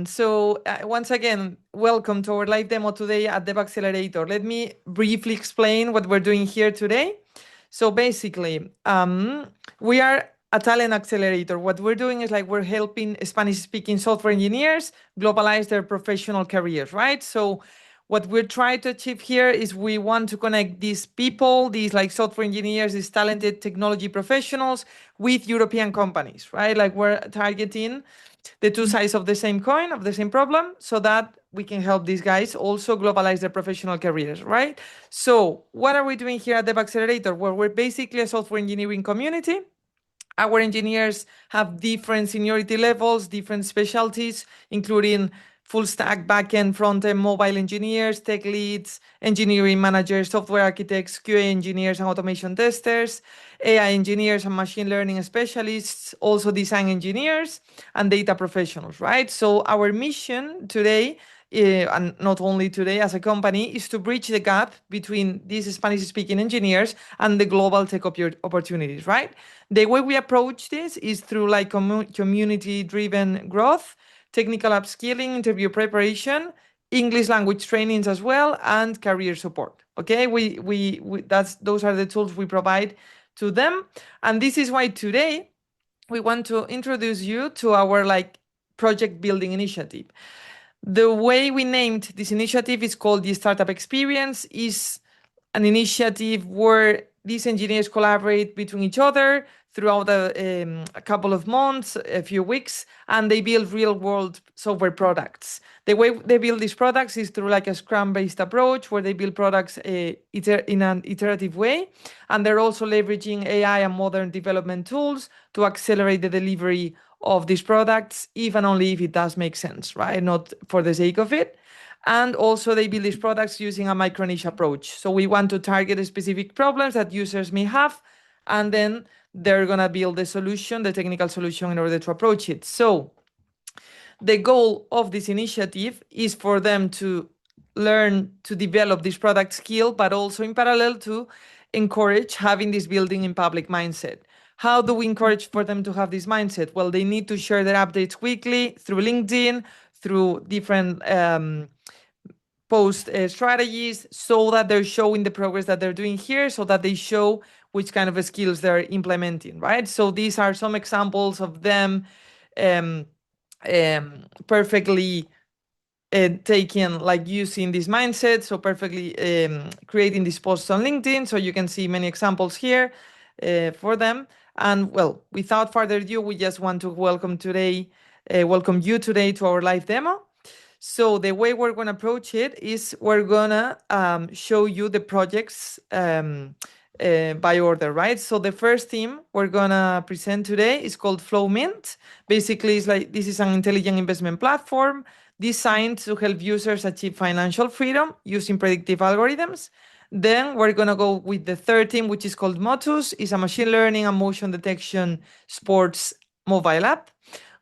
So once again, welcome to our live demo today at DevAccelerator. Let me briefly explain what we're doing here today. So basically, we are a talent accelerator. What we're doing is like we're helping Spanish-speaking software engineers globalize their professional careers, right? So what we're trying to achieve here is we want to connect these people, these like software engineers, these talented technology professionals with European companies, right? Like we're targeting the two sides of the same coin, of the same problem, so that we can help these guys also globalize their professional careers, right? So what are we doing here at DevAccelerator? Well, we're basically a software engineering community. Our engineers have different seniority levels, different specialties, including full stack, backend, front-end, mobile engineers, tech leads, engineering managers, software architects, QA engineers, and automation testers, AI engineers and machine learning specialists, also design engineers, and data professionals, right? So our mission today, and not only today as a company, is to bridge the gap between these Spanish-speaking engineers and the global tech opportunities, right? The way we approach this is through like community-driven growth, technical upskilling, interview preparation, English language trainings as well, and career support. Okay, those are the tools we provide to them, and this is why today we want to introduce you to our like project building initiative. The way we named this initiative is called the Startup Experience. Is an initiative where these engineers collaborate between each other throughout a couple of months, a few weeks, and they build real-world software products. The way they build these products is through like a Scrum-based approach, where they build products in an iterative way, and they're also leveraging AI and modern development tools to accelerate the delivery of these products, even only if it does make sense, right? Not for the sake of it. And also they build these products using a micro niche approach. So we want to target specific problems that users may have, and then they're gonna build the solution, the technical solution in order to approach it. So the goal of this initiative is for them to learn to develop this product skill, but also in parallel to encourage having this building in public mindset. How do we encourage for them to have this mindset? Well, they need to share their updates weekly through LinkedIn, through different post strategies, so that they're showing the progress that they're doing here, so that they show which kind of skills they're implementing, right? So these are some examples of them perfectly taking, like using this mindset, so perfectly creating these posts on LinkedIn. So you can see many examples here for them. And well, without further ado, we just want to welcome you today to our live demo. So the way we're going to approach it is we're going to show you the projects by order, right? So the first theme we're going to present today is called FlowMint. Basically, it's like this is an intelligent investment platform designed to help users achieve financial freedom using predictive algorithms. Then we're going to go with the third theme, which is called MOTUS. It's a machine learning and motion detection sports mobile app.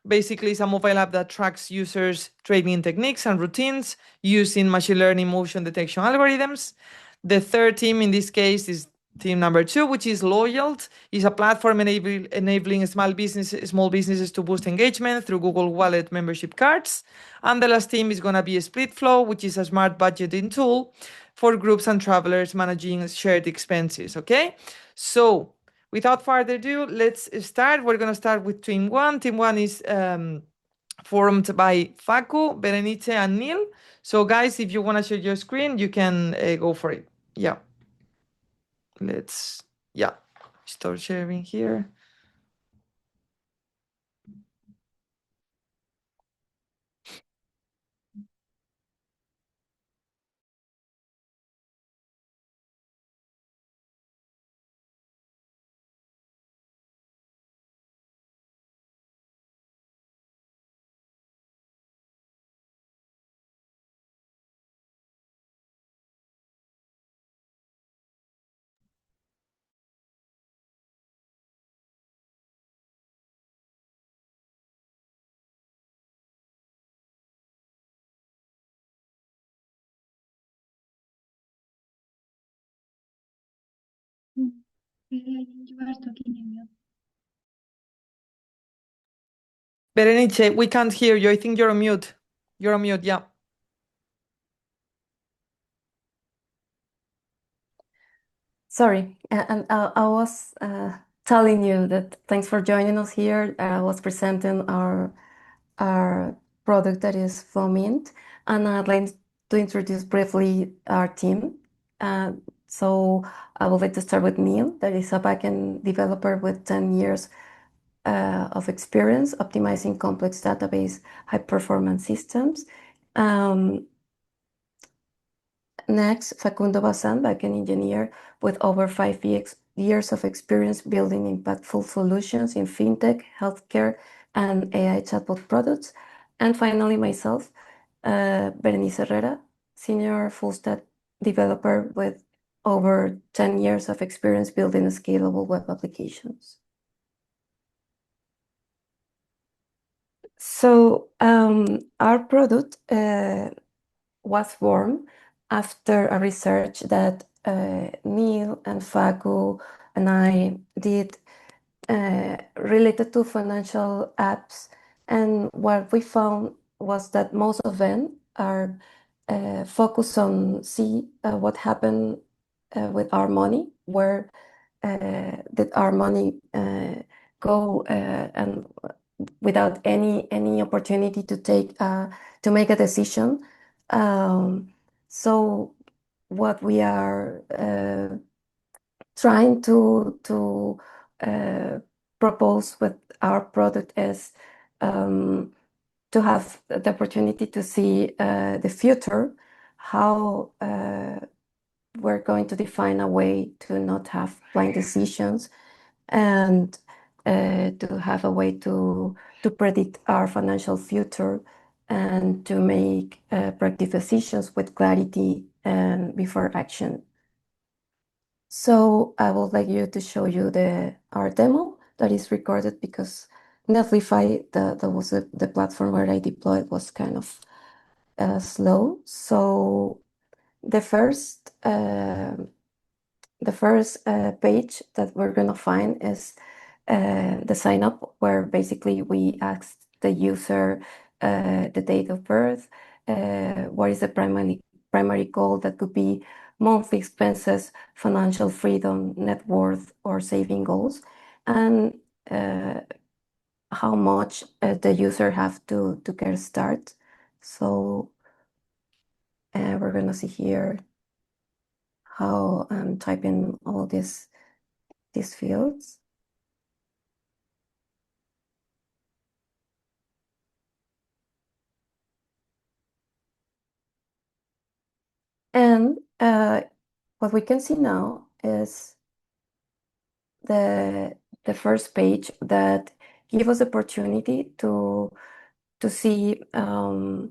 Basically, it's a mobile app that tracks users' training techniques and routines using machine learning motion detection algorithms. The third team in this case is team number 2, which is LoyalT. It's a platform enabling small businesses to boost engagement through Google Wallet membership cards. And the last team is going to be SplitFlow, which is a smart budgeting tool for groups and travelers managing shared expenses. Okay, so without further ado, let's start. We're going to start with Team 1. Team 1 is formed by Facu, Berenice, and Neil. So guys, if you want to share your screen, you can go for it. Yeah. Let's, start sharing here. You are talking in mute. Berenice, we can't hear you. I think you're on mute. You're on mute, yeah. Sorry, and I was telling you that thanks for joining us here. I was presenting our product that is FlowMint, and I'd like to introduce briefly our team. So I would like to start with Neil, that is a backend developer with 10 years of experience optimizing complex database high-performance systems. Next, Facundo Bazan, backend engineer with over 5 years of experience building impactful solutions in fintech, healthcare, and AI chatbot products. And finally, myself, Berenice Herrera, senior full stack developer with over 10 years of experience building scalable web applications. So our product was born after a research that Neil and Facu and I did related to financial apps. And what we found was that most of them are focused on see what happened with our money, where did our money go, and without any opportunity to take to make a decision. So what we are trying to propose with our product is to have the opportunity to see the future, how we're going to define a way to not have blind decisions, and to have a way to predict our financial future and to make practice decisions with clarity and before action. So I would like you to show you our demo that is recorded because Netlify, that was the platform where I deployed, was kind of slow. So the first page that we're gonna find is the sign up, where basically we ask the user the date of birth, what is the primary goal, that could be monthly expenses, financial freedom, net worth, or saving goals, and how much the user have to get started. So we're gonna see here how I'm typing all these fields. And what we can see now is the first page that give us opportunity to see the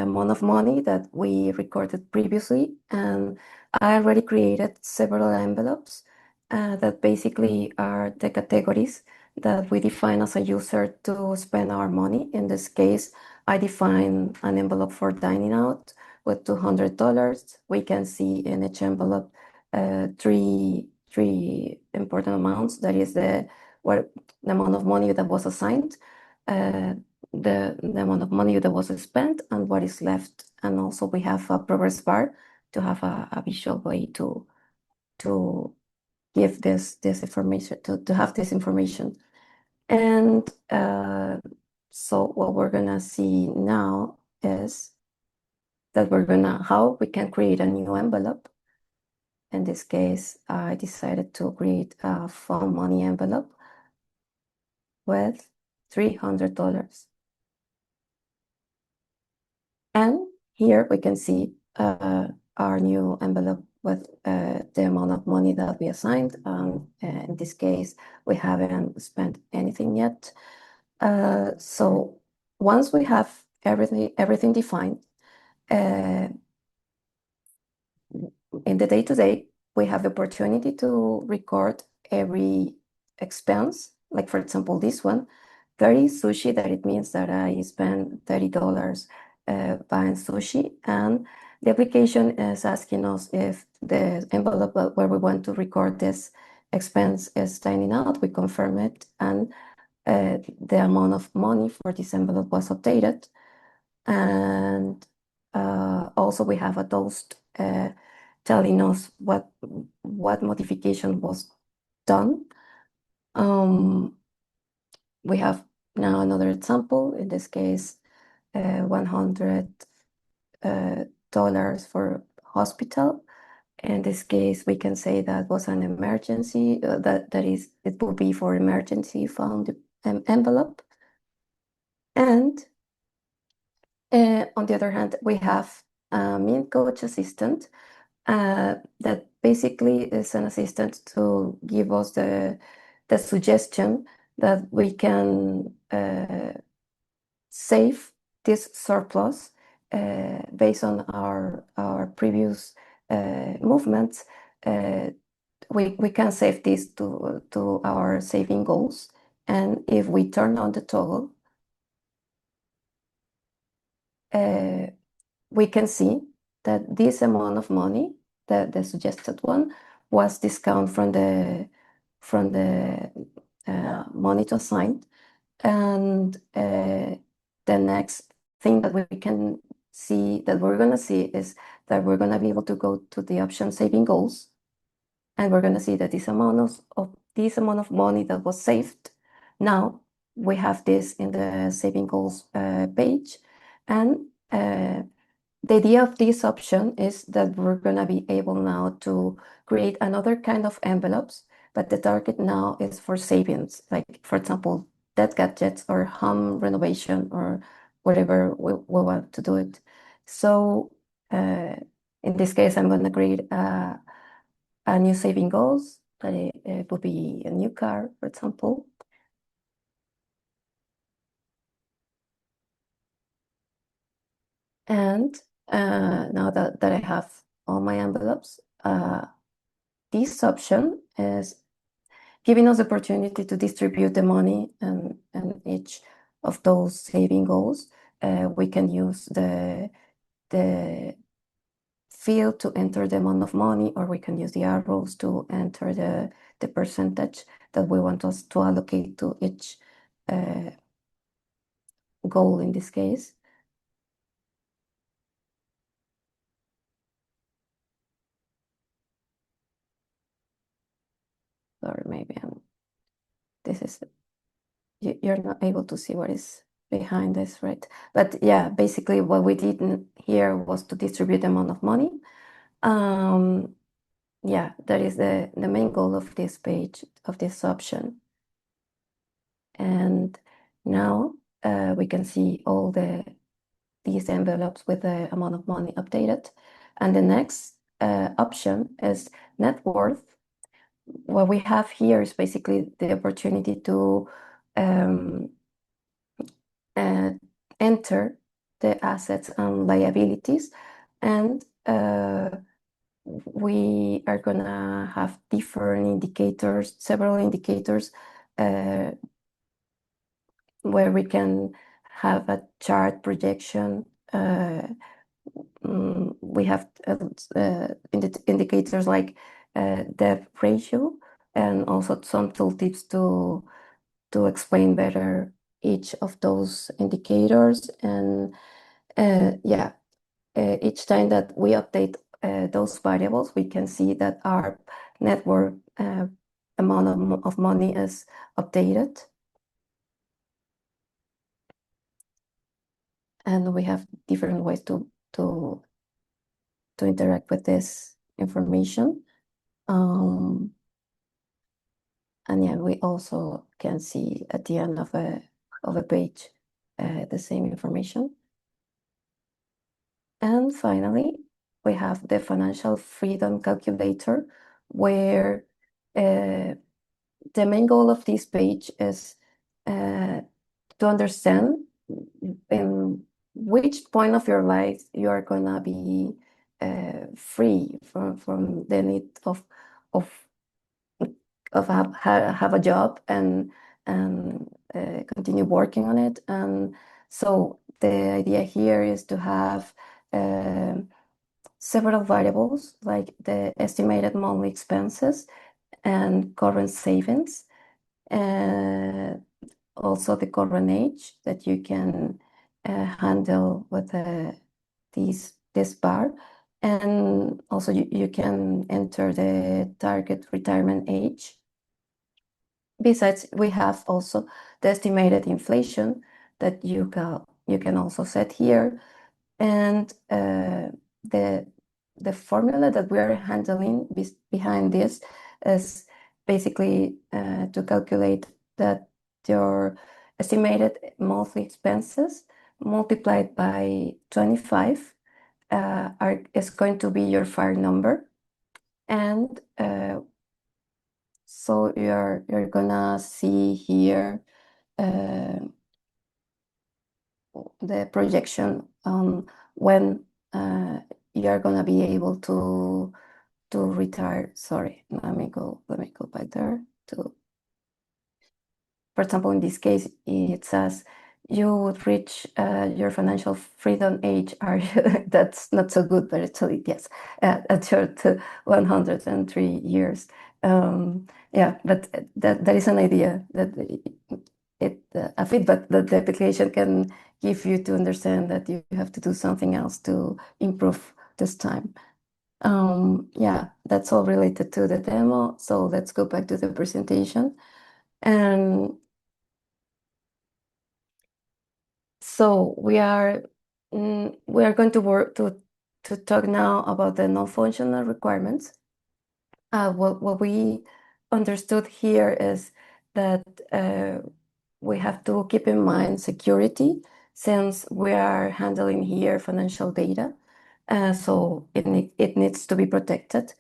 amount of money that we recorded previously. And I already created several envelopes that basically are the categories that we define as a user to spend our money. In this case, I define an envelope for dining out with $200. We can see in each envelope three important amounts. That is the amount of money that was assigned, the amount of money that was spent, and what is left. And also we have a progress bar to have a visual way to give this information, to have this information. And so what we're gonna see now is that how we can create a new envelope. In this case, I decided to create a fun money envelope with $300. And here we can see our new envelope with the amount of money that we assigned. In this case, we haven't spent anything yet. So once we have everything defined, in the day-to-day, we have the opportunity to record every expense. Like for example, this one, 30 sushi, that it means that I spent $30 buying sushi. And the application is asking us if the envelope where we want to record this expense is dining out. We confirm it, and the amount of money for this envelope was updated. And also we have a toast telling us what modification was done. We have now another example, in this case, $100 for hospital. In this case, we can say that was an emergency, that is, it will be for emergency fund envelope. And on the other hand, we have a Mint Coach assistant that basically is an assistant to give us the suggestion that we can save this surplus based on our previous movements. We can save this to our saving goals. And if we turn on the toggle, we can see that this amount of money, the suggested one, was discounted from the money to assign. And the next thing that we can see, that we're going to see, is that we're going to be able to go to the option saving goals, and we're going to see that this amount of money that was saved, now we have this in the saving goals page. And the idea of this option is that we're going to be able now to create another kind of envelopes, but the target now is for savings, like, for example, dead gadgets or home renovation or whatever we want to do it. So in this case, I'm going to create a new saving goals, that it would be a new car, for example. And now that I have all my envelopes, this option is giving us the opportunity to distribute the money and each of those saving goals. We can use the field to enter the amount of money, or we can use the arrows to enter the percentage that we want us to allocate to each goal in this case. Or maybe you're not able to see what is behind this, right? But yeah, basically what we did here was to distribute the amount of money. Yeah, that is the main goal of this page, of this option. And now we can see all these envelopes with the amount of money updated. And the next option is net worth. What we have here is basically the opportunity to enter the assets and liabilities, and we are gonna have different indicators, several indicators, where we can have a chart projection. We have indicators like debt ratio, and also some tooltips to explain better each of those indicators. And yeah, each time that we update those variables, we can see that our net worth amount of money is updated. And we have different ways to interact with this information. And yeah, we also can see at the end of a page the same information. And finally, we have the financial freedom calculator, where the main goal of this page is to understand in which point of your life you are gonna be free from the need of have a job and continue working on it. And so the idea here is to have several variables, like the estimated monthly expenses and current savings, also the current age that you can handle with this bar. And also you can enter the target retirement age. Besides, we have also the estimated inflation that you can also set here. And the formula that we are handling behind this is basically to calculate that your estimated monthly expenses multiplied by 25 is going to be your FIRE number. And so you're gonna see here the projection on when you're gonna be able to retire. Sorry, let me go back there to, for example, in this case, it says you would reach your financial freedom age. That's not so good, but actually, yes, at your 103 years. Yeah, but that is an idea that a feedback that the application can give you to understand that you have to do something else to improve this time. Yeah, that's all related to the demo. So let's go back to the presentation. And so we are going to work to talk now about the non-functional requirements. What we understood here is that we have to keep in mind security, since we are handling here financial data. So it needs to be protected.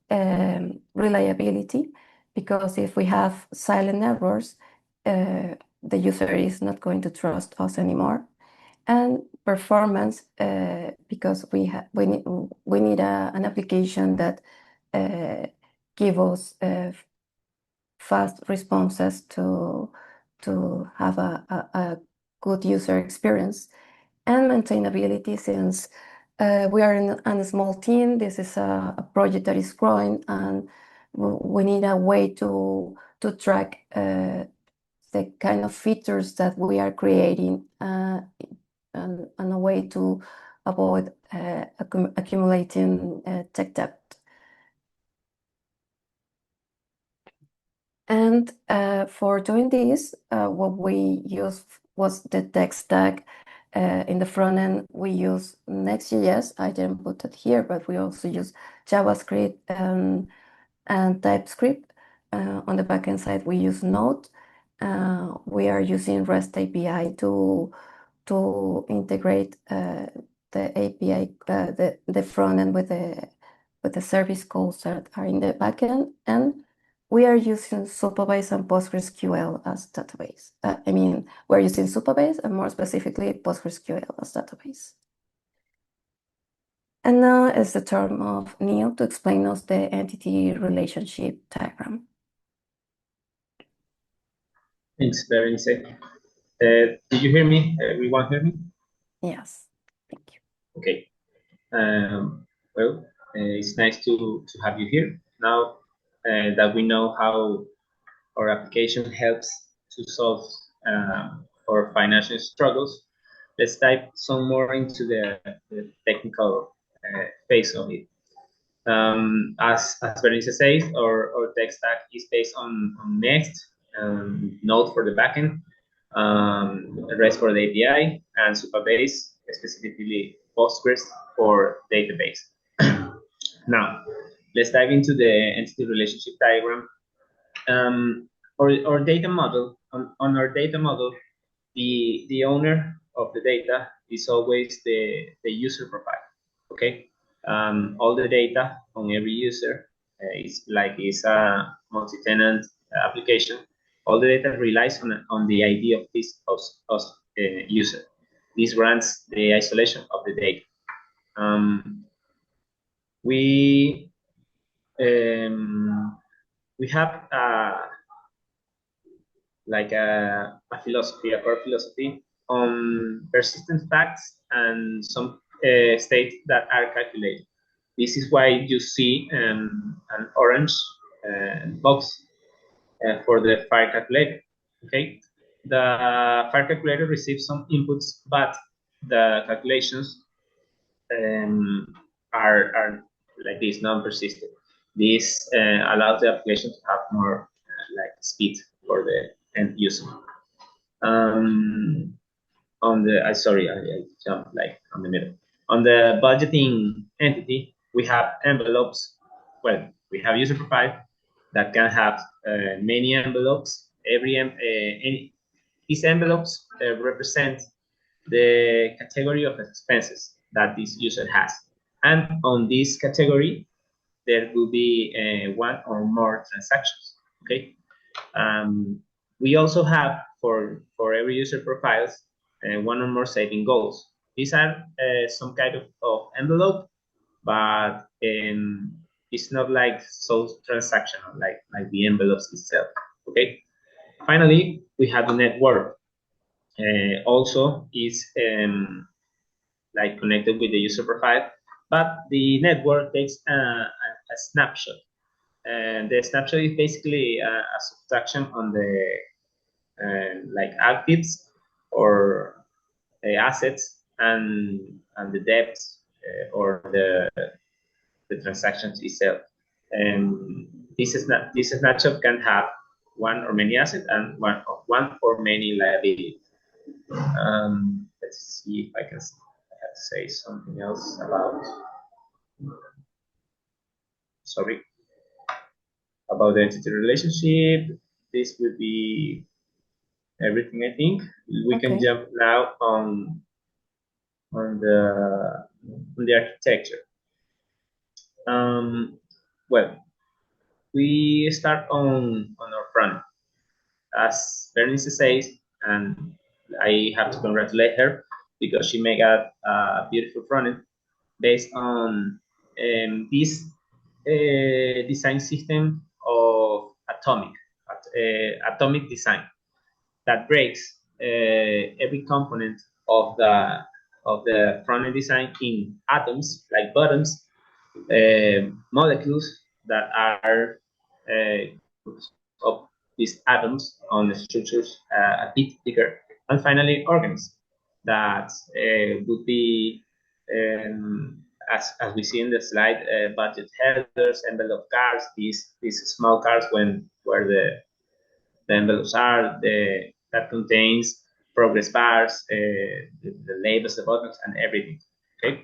Reliability, because if we have silent errors, the user is not going to trust us anymore. And performance, because we need an application that give us fast responses to have a good user experience. And maintainability, since we are in a small team, this is a project that is growing, and we need a way to track the kind of features that we are creating, and a way to avoid accumulating tech debt. And for doing this, what we used was the tech stack. In the front end, we use Next.js. I didn't put it here, but we also use JavaScript and TypeScript. On the backend side, we use Node. We are using REST API to integrate the API, the front end with the service calls that are in the backend. And we are using Supabase and PostgreSQL as database. We're using Supabase, and more specifically PostgreSQL as database. And now it's the turn of Neil to explain us the entity relationship diagram. Thanks, Berenice. Do you hear me? Everyone hear me? Yes, thank you. Okay. Well, it's nice to have you here now that we know how our application helps to solve our financial struggles. Let's dive some more into the technical phase of it. As Berenice says, our tech stack is based on Next, Node for the backend, REST for the API, and Supabase, specifically Postgres for database. Now, let's dive into the entity relationship diagram. Our data model, on our data model, the owner of the data is always the user profile. Okay, all the data on every user is a multi-tenant application. All the data relies on the ID of this user. This grants the isolation of the data. We have a philosophy, a core philosophy on persistent facts and some states that are calculated. This is why you see an orange box for the FIRE calculator. Okay, the FIRE calculator receives some inputs, but the calculations are like this, non-persistent. This allows the application to have more like speed for the end user. On the, sorry, I jumped like on the middle. On the budgeting entity, we have envelopes. Well, we have user profile that can have many envelopes. These envelopes represent the category of expenses that this user has. And on this category, there will be one or more transactions, okay? We also have, for every user profiles, one or more saving goals. These are some kind of envelope, but it's not like so transactional, like the envelopes itself, okay? Finally, we have the network. Also is like connected with the user profile, but the network takes a snapshot. And the snapshot is basically a subtraction on the like actives or assets and the debts or the transactions itself. And this snapshot can have one or many assets and one or many liabilities. Let's see if I can say something else about, sorry, about the entity relationship. This would be everything, I think. We can jump now on the architecture. Well, we start on our front. As Bernice says, and I have to congratulate her because she made a beautiful front end based on this design system of atomic design that breaks every component of the front end design in atoms, like buttons, molecules that are of these atoms on the structures a bit bigger, and finally organisms that would be as we see in the slide, budget headers, envelope cards, these small cards where the envelopes are, that contains progress bars, the labels, the buttons, and everything. Okay.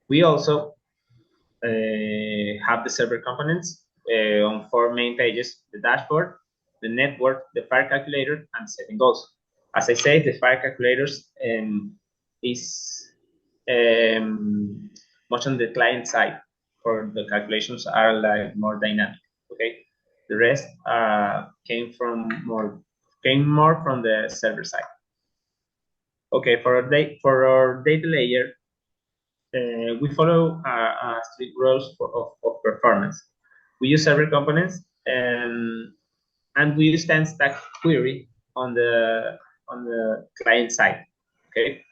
We also have the server components on 4 main pages: the dashboard, the network, the fire calculator, and setting goals. As I say, the fire calculators is much on the client side, for the calculations are like more dynamic. Okay, the rest came more from the server side. Okay, for our data layer, we follow strict rules of performance. We use server components and we use 10 stack query on the client side. Okay,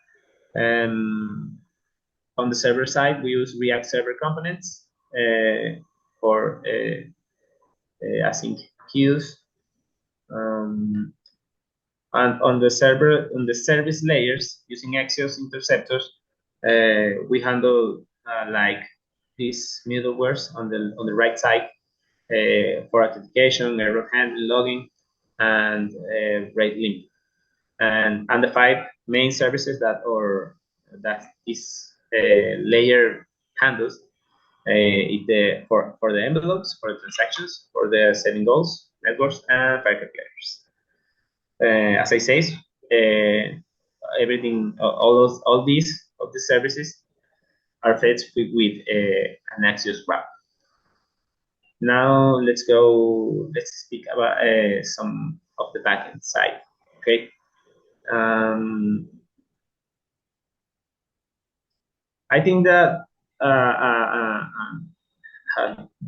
on the server side, we use React server components for async queues. And on the service layers, using Axios interceptors, we handle like these middlewares on the right side for authentication, error handling, logging, and rate limit. And the 5 main services that this layer handles for the envelopes, for the transactions, for the setting goals, networks, and file calculators. As I say, everything, all these services are fed with an Axios graph. Now let's speak about some of the backend side. Okay. I think that a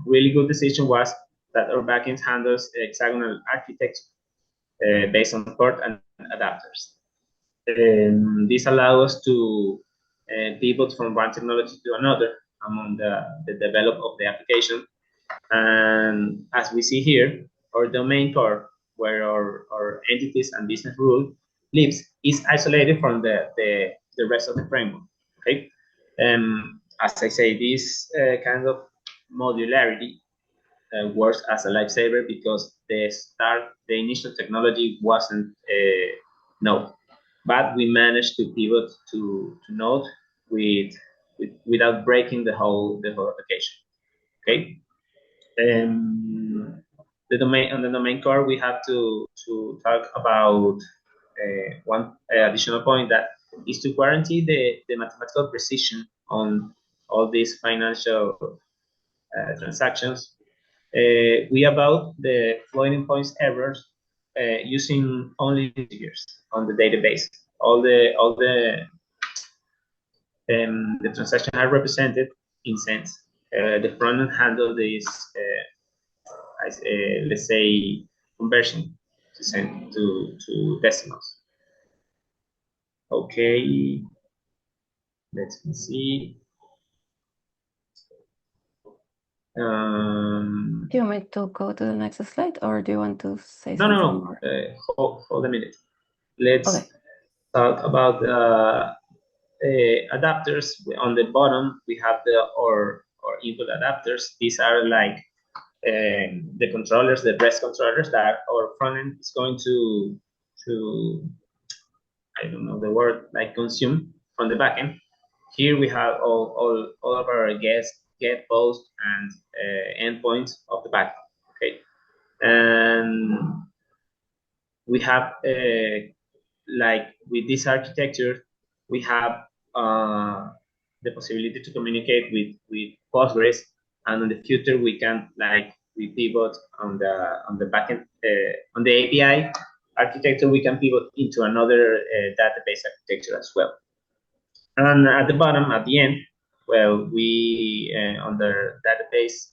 really good decision was that our backend handles hexagonal architecture based on port and adapters. This allows us to pivot from one technology to another among the development of the application. And as we see here, our domain core, where our entities and business rule lives, is isolated from the the rest of the framework. Okay, as I say, this kind of modularity works as a lifesaver because the initial technology wasn't Node, but we managed to pivot to Node without breaking the whole application. Okay. The domain core, we have to talk about one additional point, that is to guarantee the mathematical precision on all these financial transactions. We about the floating points errors using only figures on the database. All the transactions are represented in cents. The front end handle this let's say conversion to decimals. Okay, let me see. Do you want me to go to the next slide, or do you want to say No, something no, more? hold a minute. Let's talk about adapters. On the bottom, we have our input adapters. These are like the controllers, the REST controllers that our front end is going to I don't know the word, like consume from the backend. Here we have all of our get, post, and endpoints of the backend. Okay, and we have like with this architecture, we have the possibility to communicate with Postgres, and in the future we can we pivot on the backend on the API architecture. We can pivot into another database architecture as well. And at the bottom, at the end, well, we on the database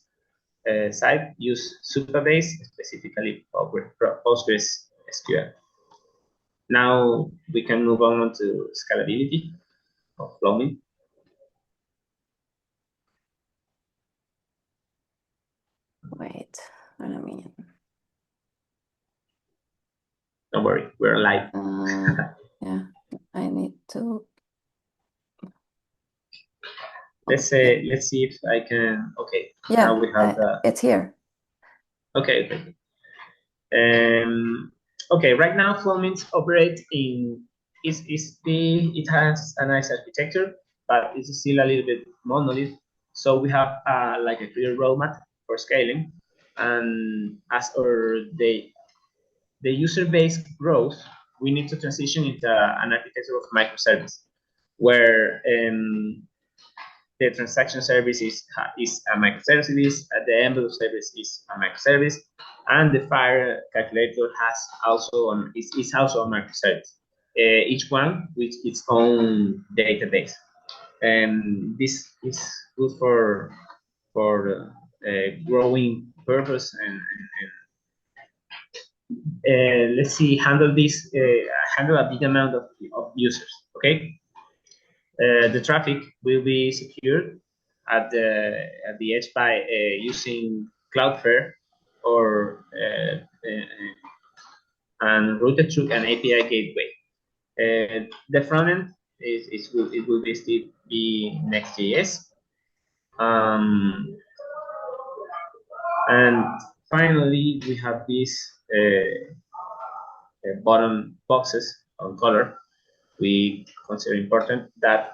side use Supabase, specifically Postgres SQL. Now we can move on to scalability of FlowMint. Wait a minute. Don't worry, we're live. Yeah, I need to. Let's see if I can. Okay. Yeah, now we have it's here. Okay. Okay. Right now, FlowMint operates in it has a nice architecture, but it's still a little bit monolith. So we have like a clear roadmap for scaling, and as the user base grows, we need to transition into an architecture of microservice, where the transaction service is a microservice, the envelope service is a microservice, and the fire calculator is also a microservice. Each one with its own database. And this is good for growing purpose and let's see, handle a big amount of users. Okay. The traffic will be secured at the edge by using Cloudflare or and routed through an API gateway. The front end it will still be Next.js. And finally, we have these bottom boxes on color. We consider important that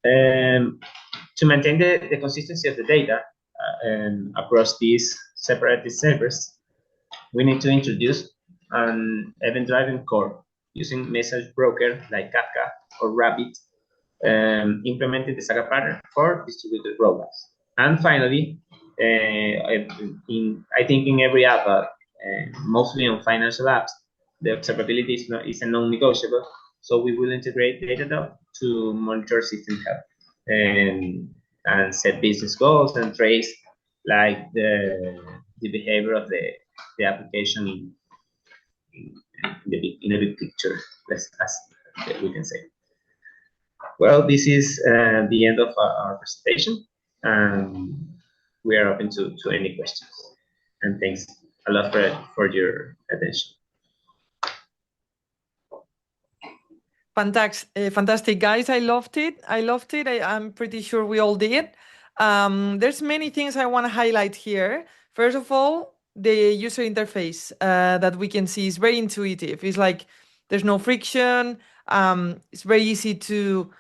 to maintain the consistency of the data across these separate servers, we need to introduce an event-driven core using message broker like Kafka or Rabbit, implementing the Saga pattern for distributed robots. And finally, I think in every app, mostly on financial apps, the observability is a non-negotiable. So we will integrate Datadog to monitor system health and set business goals and trace like the behavior of the application in a big picture, as we can say. Well, this is the end of our presentation. We are open to any questions. And thanks a lot for your attention. Fantastic, guys. I loved it. I'm pretty sure we all did. There's many things I want to highlight here. First of all, the user interface that we can see is very intuitive. It's like there's no friction. It's very easy to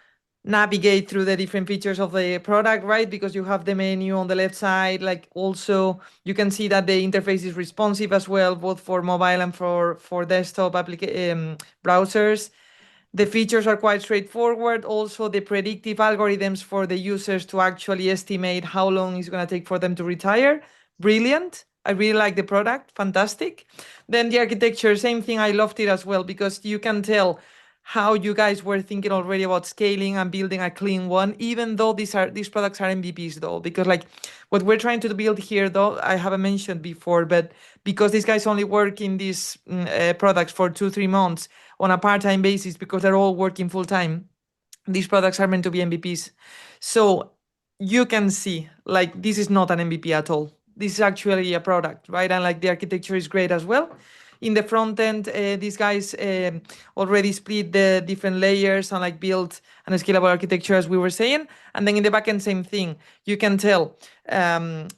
navigate through the different features of the product, right? Because you have the menu on the left side. Like also, you can see that the interface is responsive as well, both for mobile and for desktop browsers. The features are quite straightforward. Also, the predictive algorithms for the users to actually estimate how long it's going to take for them to retire. Brilliant. I really like the product. Fantastic. Then the architecture, same thing. I loved it as well because you can tell how you guys were thinking already about scaling and building a clean one, even though these products are MVPs though, because like what we're trying to build here though, I haven't mentioned before, but because these guys only work in these products for 2-3 months on a part-time basis because they're all working full-time, these products are meant to be MVPs. So you can see like this is not an MVP at all. This is actually a product, right? And like the architecture is great as well. In the front end, these guys already split the different layers and like built an scalable architecture as we were saying. And then in the backend, same thing. You can tell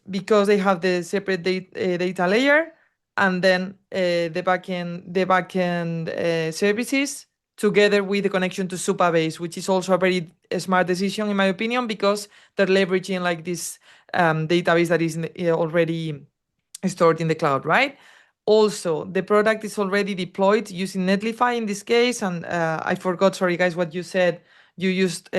because they have the separate data layer and then the backend services together with the connection to Supabase, which is also a very smart decision in my opinion because they're leveraging like this database that is already stored in the cloud, right? Also, the product is already deployed using Netlify in this case. And I forgot, sorry guys, what you said. You used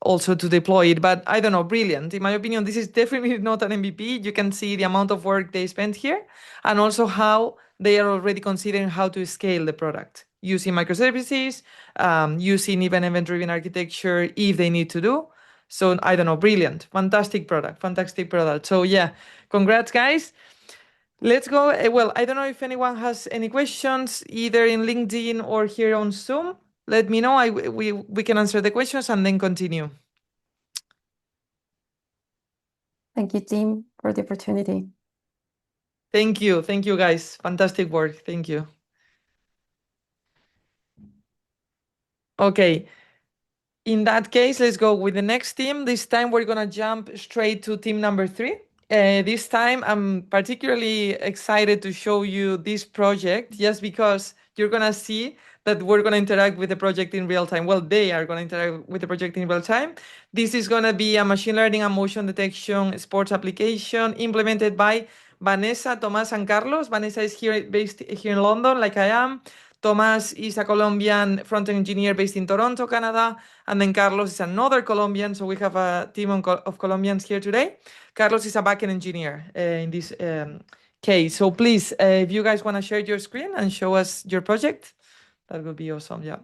also to deploy it, but I don't know, brilliant. In my opinion, this is definitely not an MVP. You can see the amount of work they spent here and also how they are already considering how to scale the product using microservices, using even event-driven architecture if they need to do. So I don't know, brilliant, fantastic product. So yeah, congrats guys. Let's go. Well, I don't know if anyone has any questions either in LinkedIn or here on Zoom. Let me know. We can answer the questions and then continue. Thank you, team, for the opportunity. Thank you guys. Fantastic work. Thank you. Okay. In that case, let's go with the next team. This time we're gonna jump straight to team number 3. This time I'm particularly excited to show you this project just because you're gonna see that we're gonna interact with the project in real time. Well, they are gonna interact with the project in real time. This is gonna be a machine learning and motion detection sports application implemented by Vanessa, Tomás, and Carlos. Vanessa is based here in London, like I am. Tomás is a Colombian front-end engineer based in Toronto, Canada. And then Carlos is another Colombian. So we have a team of Colombians here today. Carlos is a backend engineer in this case. So please, if you guys want to share your screen and show us your project, that would be awesome. Yeah.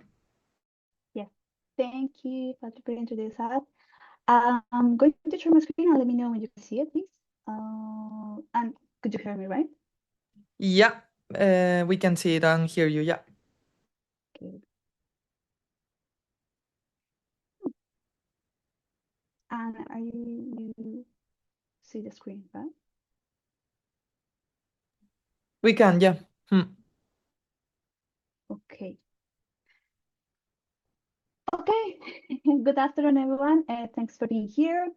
Yes. Thank you, Patrick, for introducing us. I'm going to share my screen and let me know when you can see it, please. And could you hear me, right? Yeah, we can see it and hear you. Yeah. Okay. And you see the screen, right? We can, yeah. Okay. Okay. Good afternoon, everyone. Thanks for being here.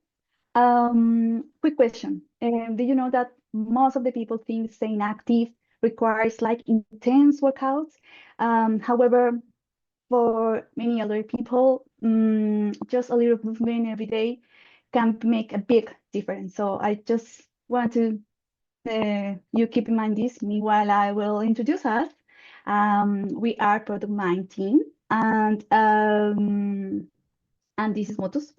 Quick question. Do you know that most of the people think staying active requires like intense workouts? However, for many other people, just a little movement every day can make a big difference. So I just want to you keep in mind this. Meanwhile, I will introduce us. We are Product Mind team, and this is MOTUS.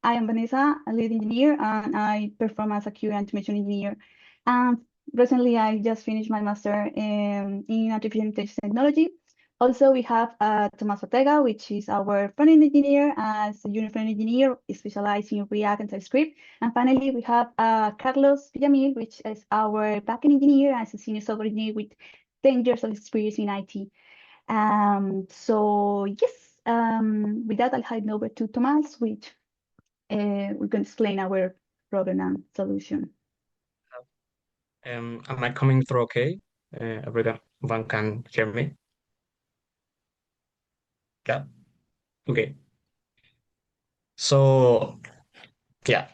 I am Vanessa, a lead engineer, and I perform as a QA and automation engineer. And recently, I just finished my master in artificial intelligence technology. Also, we have Tomás Ortega, which is our front-end engineer, as a junior front-end engineer, specialized in React and TypeScript. And finally, we have Carlos Villamil, which is our backend engineer, as a senior software engineer with 10 years of experience in IT. So yes, with that, I'll hand over to Tomás, which we can explain our problem and solution. Am I coming through okay? Everyone can hear me? Yeah. Okay. So, yeah,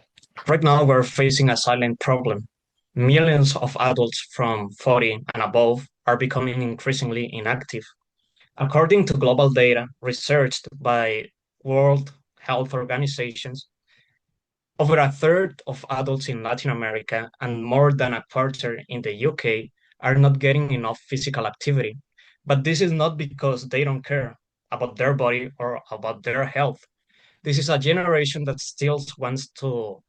right now we're facing a silent problem. Millions of adults from 40 and above are becoming increasingly inactive. According to global data researched by World Health Organizations, over a third of adults in Latin America and more than a quarter in the UK are not getting enough physical activity. But this is not because they don't care about their body or about their health. This is a generation that still wants to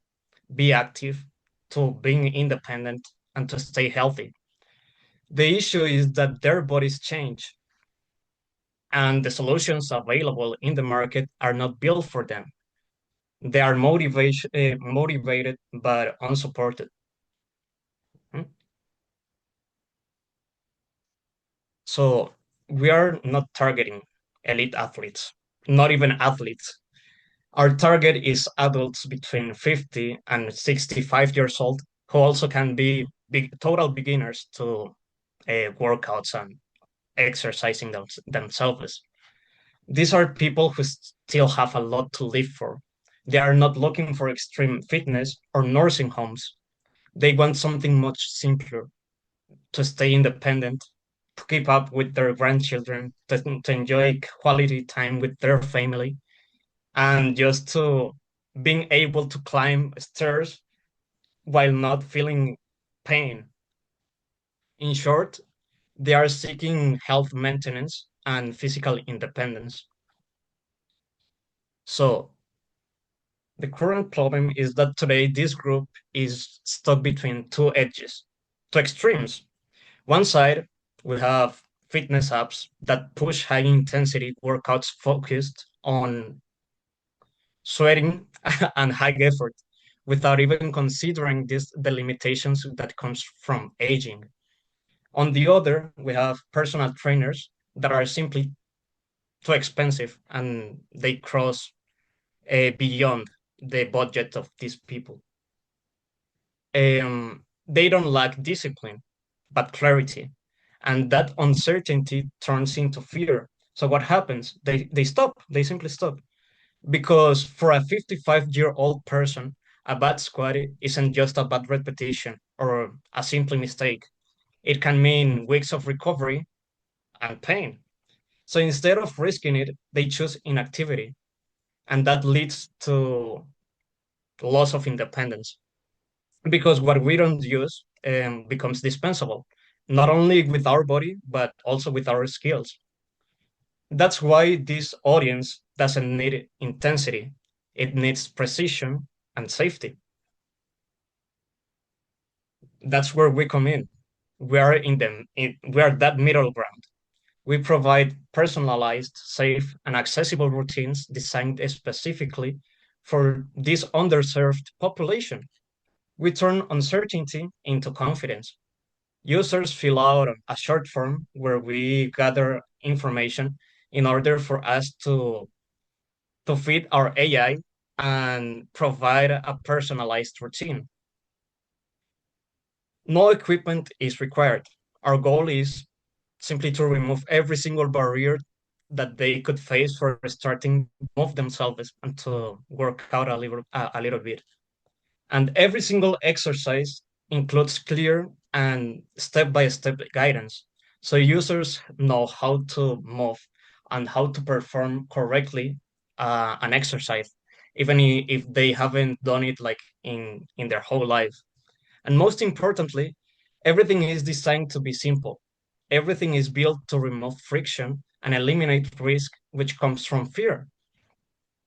be active, to being independent, and to stay healthy. The issue is that their bodies change, and the solutions available in the market are not built for them. They are motivated but unsupported. So we are not targeting elite athletes, not even athletes. Our target is adults between 50 and 65 years old who also can be total beginners to workouts and exercising themselves. These are people who still have a lot to live for. They are not looking for extreme fitness or nursing homes. They want something much simpler: to stay independent, to keep up with their grandchildren, to enjoy quality time with their family, and just to being able to climb stairs while not feeling pain. In short, they are seeking health maintenance and physical independence. So the current problem is that today this group is stuck between two edges, two extremes. One side, we have fitness apps that push high intensity workouts focused on sweating and high effort without even considering the limitations that comes from aging. On the other, we have personal trainers that are simply too expensive and they cross beyond the budget of these people. They don't lack discipline, but clarity. And that uncertainty turns into fear. So what happens? They stop. They simply stop. Because for a 55-year-old person, a bad squat isn't just a bad repetition or a simple mistake. It can mean weeks of recovery and pain. So instead of risking it, they choose inactivity. And that leads to loss of independence. Because what we don't use becomes dispensable, not only with our body, but also with our skills. That's why this audience doesn't need intensity. It needs precision and safety. That's where we come in. We are we are that middle ground. We provide personalized, safe, and accessible routines designed specifically for this underserved population. We turn uncertainty into confidence. Users fill out a short form where we gather information in order for us to feed our AI and provide a personalized routine. No equipment is required. Our goal is simply to remove every single barrier that they could face for starting to move themselves and to work out a little bit. And every single exercise includes clear and step-by-step guidance. So users know how to move and how to perform correctly an exercise, even if they haven't done it like in their whole life. And most importantly, everything is designed to be simple. Everything is built to remove friction and eliminate risk, which comes from fear.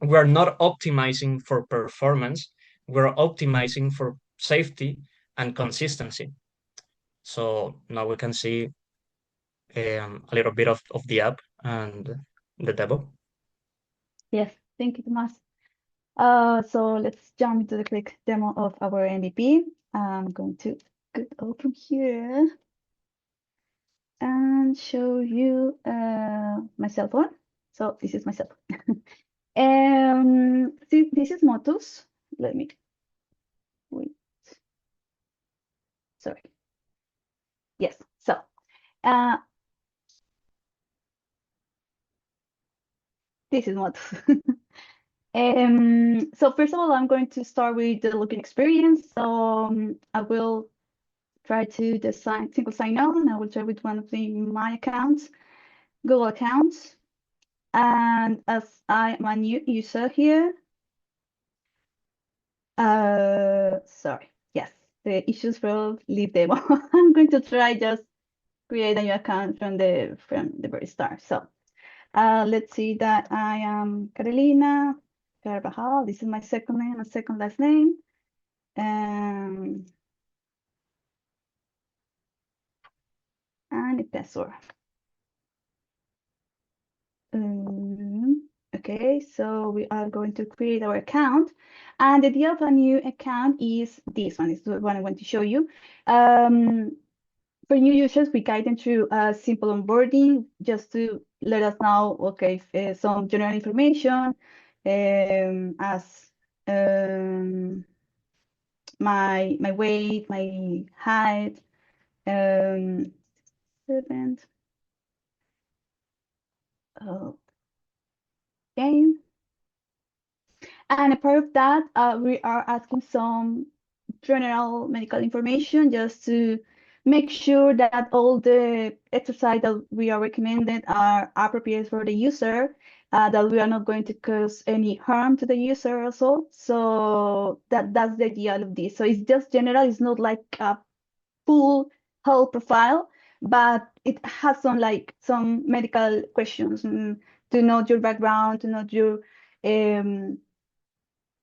We're not optimizing for performance, we're optimizing for safety and consistency. So now we can see a little bit of the app and the demo. Yes, thank you, Tomas. So let's jump into the quick demo of our MVP. I'm going to get open here and show you my cell phone. So this is my cell phone. This is MOTUS. Let me wait. Sorry. Yes. So This is MOTUS. So first of all, I'm going to start with the login experience. So I will try to design single sign-on. I will try with one of my accounts, Google accounts. And as I'm a new user here, sorry, yes, the issues from leave demo. I'm going to try just create a new account from the very start. So let's see that I am Carolina Carvajal. This is my second name, my second last name. And a password. Okay, so we are going to create our account. And the idea of a new account is this one, is the one I want to show you. For new users, we guide them through a simple onboarding just to let us know, okay, some general information as my weight, my height, 7. Okay. And a part of that, we are asking some general medical information just to make sure that all the exercise that we are recommended are appropriate for the user, that we are not going to cause any harm to the user also. So that's the idea of this. So it's just general, it's not like a full health profile, but it has some medical questions to know your background, to know your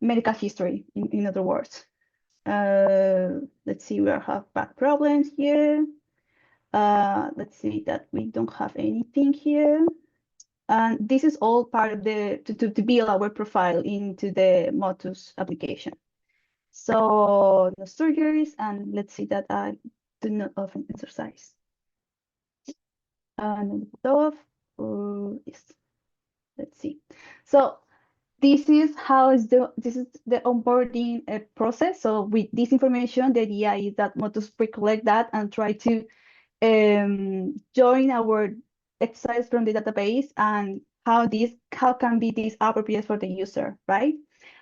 medical history, in other words. Let's see, we have back problems here. Let's see that we don't have anything here. And this is all part of to build our profile into the MOTUS application. So no surgeries, and let's see that I do not often exercise. And yes, let's see. So this is the onboarding process. So with this information, the idea is that MOTUS pre-collect that and try to join our exercise from the database and how can be this appropriate for the user, right?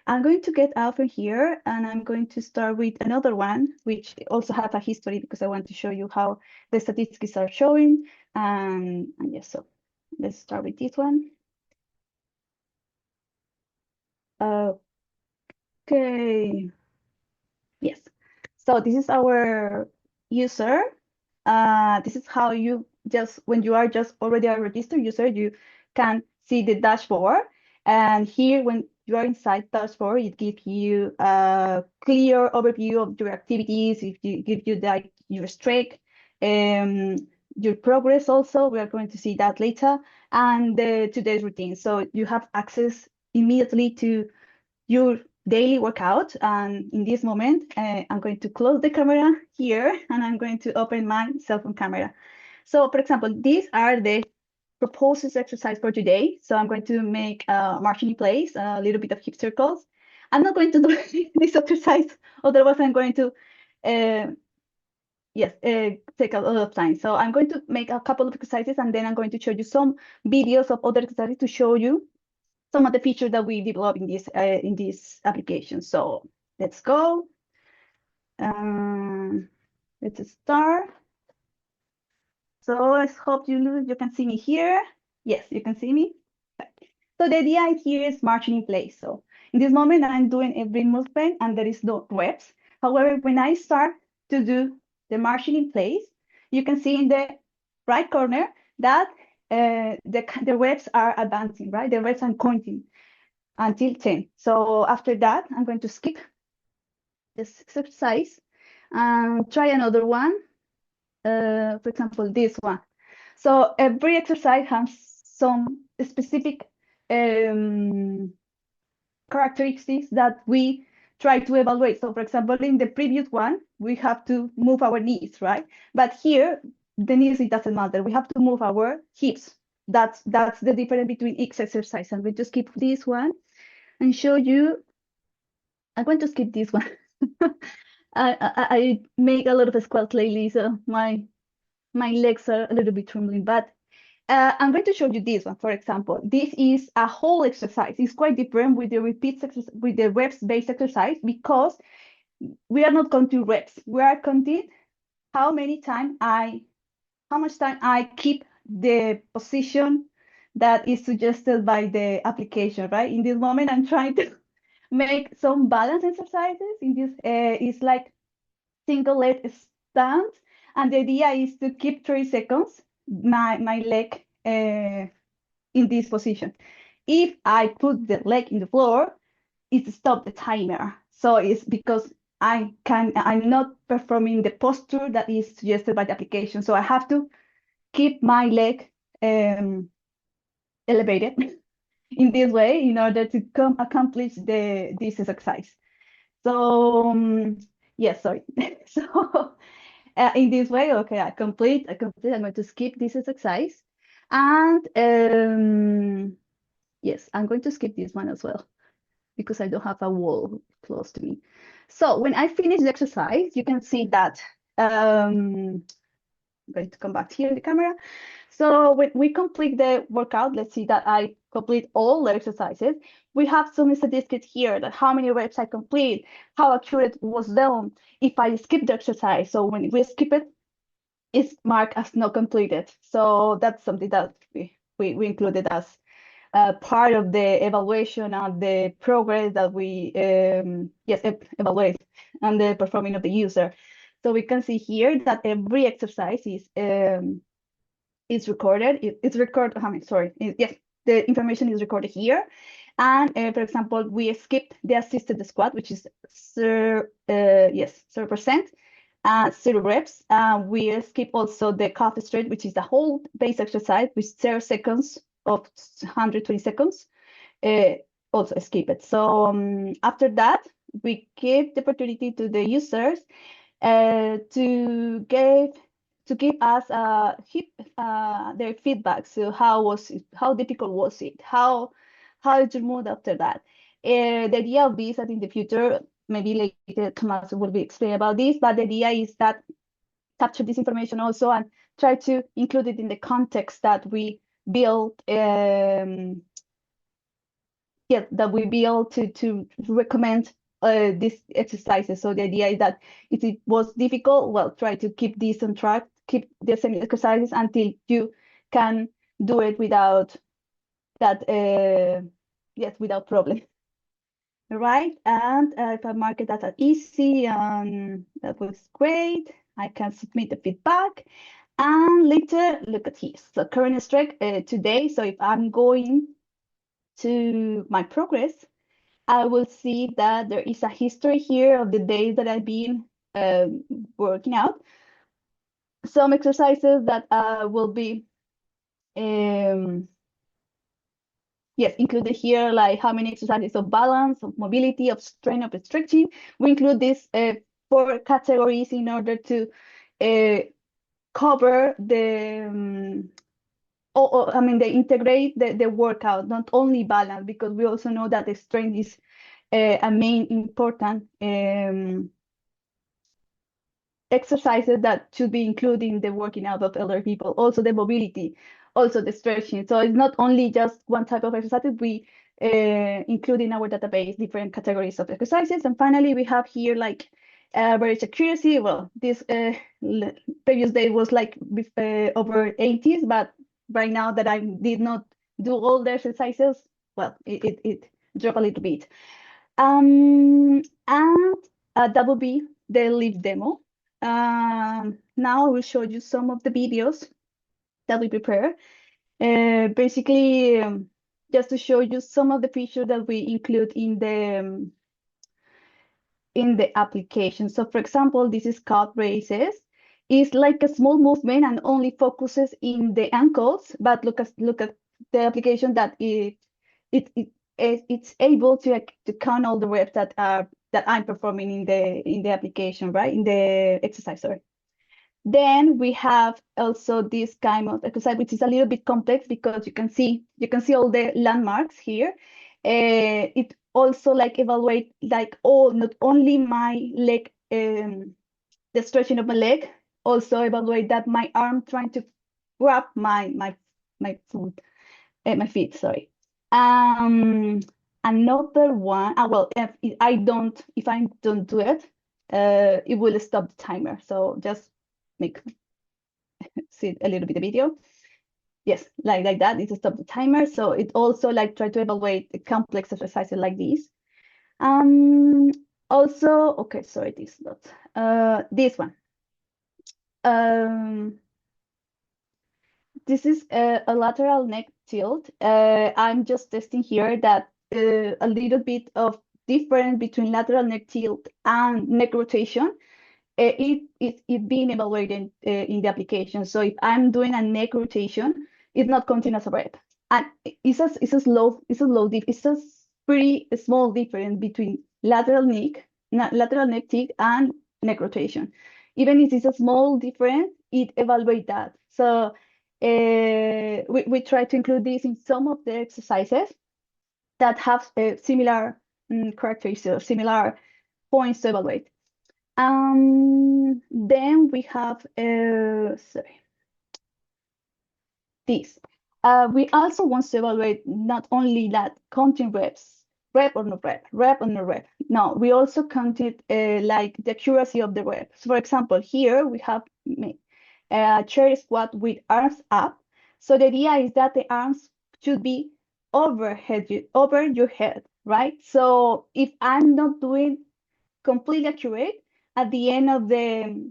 I'm going to get out from here and I'm going to start with another one, which also has a history because I want to show you how the statistics are showing. And yes, so let's start with this one. Okay. Yes. So this is our user. This is how when you are just already a registered user, you can see the dashboard. And here, when you are inside dashboard, it gives you a clear overview of your activities. If you give you your streak, your progress also. We are going to see that later, and today's routine. So you have access immediately to your daily workout. And in this moment, I'm going to close the camera here and I'm going to open my cell phone camera. So for example, these are the proposed exercise for today. So I'm going to make marching in place, a little bit of hip circles. I'm not going to do this exercise, otherwise I'm going to take a lot of time. So I'm going to make a couple of exercises and then I'm going to show you some videos of other exercises to show you some of the features that we develop in this application. So let's go. Let's start. So I hope you can see me here. Yes, you can see me. So the idea here is marching in place. So in this moment, I'm doing every movement and there is no reps. However, when I start to do the marching in place, you can see in the right corner that the reps are advancing, right? The reps are counting until 10. So after that, I'm going to skip this exercise and try another one. For example, this one. So every exercise has some specific characteristics that we try to evaluate. So for example, in the previous one, we have to move our knees, right? But here, the knees, it doesn't matter. We have to move our hips. That's the difference between each exercise. And we just skip this one and show you. I'm going to skip this one. I make a lot of squats lately, so my my legs are a little bit trembling, but I'm going to show you this one, for example. This is a whole exercise. It's quite different with the with the reps-based exercise, because we are not counting reps. We are counting how much time I keep the position that is suggested by the application, right? In this moment, I'm trying to make some balance exercises. In this, it's like single leg stand, and the idea is to keep 30 seconds my leg in this position. If I put the leg in the floor, it stops the timer. So it's because I'm not performing the posture that is suggested by the application. So I have to keep my leg elevated in this way in order to accomplish this exercise. So yes, sorry. So in this way, okay, I complete. I'm going to skip this exercise, and yes, I'm going to skip this one as well because I don't have a wall close to me. So when I finish the exercise, you can see that I'm going to come back here in the camera. So when we complete the workout, let's see that I complete all the exercises. We have some statistics here that how many reps I complete, how accurate was done, if I skip the exercise. So when we skip it, it's marked as not completed. So that's something that we included as part of the evaluation of the progress that we evaluate and the performing of the user. So we can see here that every exercise is recorded. It's recorded. Yes, the information is recorded here. And for example, we skipped the assisted squat, which is 0%, 0 reps. We skip also the calf stretch, which is the whole base exercise with 0 seconds of 120 seconds. Also skip it. So after that, we give the opportunity to the users to give us their feedback. So how was it? How difficult was it? How is your mood after that? The idea of this, that in the future, maybe later Tomás will be explaining about this, but the idea is that capture this information also and try to include it in the context that we build. That we build to recommend these exercises. So the idea is that if it was difficult, well, try to keep this on track, keep the same exercises until you can do it without that, without problem. Right, and if I mark it as easy, that was great. I can submit the feedback, and later look at this. So current strike today. So if I'm going to my progress, I will see that there is a history here of the days that I've been working out. Some exercises that will be included here, like how many exercises of balance, of mobility, of strength, of stretching. We include these 4 categories in order to cover the they integrate the workout, not only balance, because we also know that the strength is a main important exercises that should be included in the working out of elder people. Also the mobility, also the stretching. So it's not only just one type of exercises. We include in our database different categories of exercises. And finally, we have here like average accuracy. Well, this previous day was like over 80s, but right now that I did not do all the exercises, well, it dropped a little bit. And that will be the live demo. Now I will show you some of the videos that we prepare. Basically, just to show you some of the features that we include in the application. So for example, this is calf raises. It's like a small movement and only focuses in the ankles, but look at the application that it's able to count all the reps that I'm performing in the application, right? In the exercise, sorry. Then we have also this kind of exercise, which is a little bit complex because you can see all the landmarks here. It also like evaluate like not only my leg, the stretching of my leg, also evaluate that my arm trying to grab my foot, my feet, sorry. Another one, well, if I don't do it, it will stop the timer. So just see a little bit the video. Yes, like that, it stop the timer. So it also like try to evaluate the complex exercises like this. Also, okay, sorry, this not this one. This is a lateral neck tilt. I'm just testing here that a little bit of difference between lateral neck tilt and neck rotation. It being evaluated in the application. So if I'm doing a neck rotation, it's not counting as a rep. And it's a pretty small difference between lateral neck tilt and neck rotation. Even if it's a small difference, it evaluates that. So we try to include this in some of the exercises that have similar characteristics, similar points to evaluate. Then we have sorry, this. We also want to evaluate not only that counting reps, rep or no rep, rep or no rep. No, we also counted like the accuracy of the reps. For example, here we have a chair squat with arms up. So the idea is that the arms should be over your head, right? So if I'm not doing completely accurate, at the end of the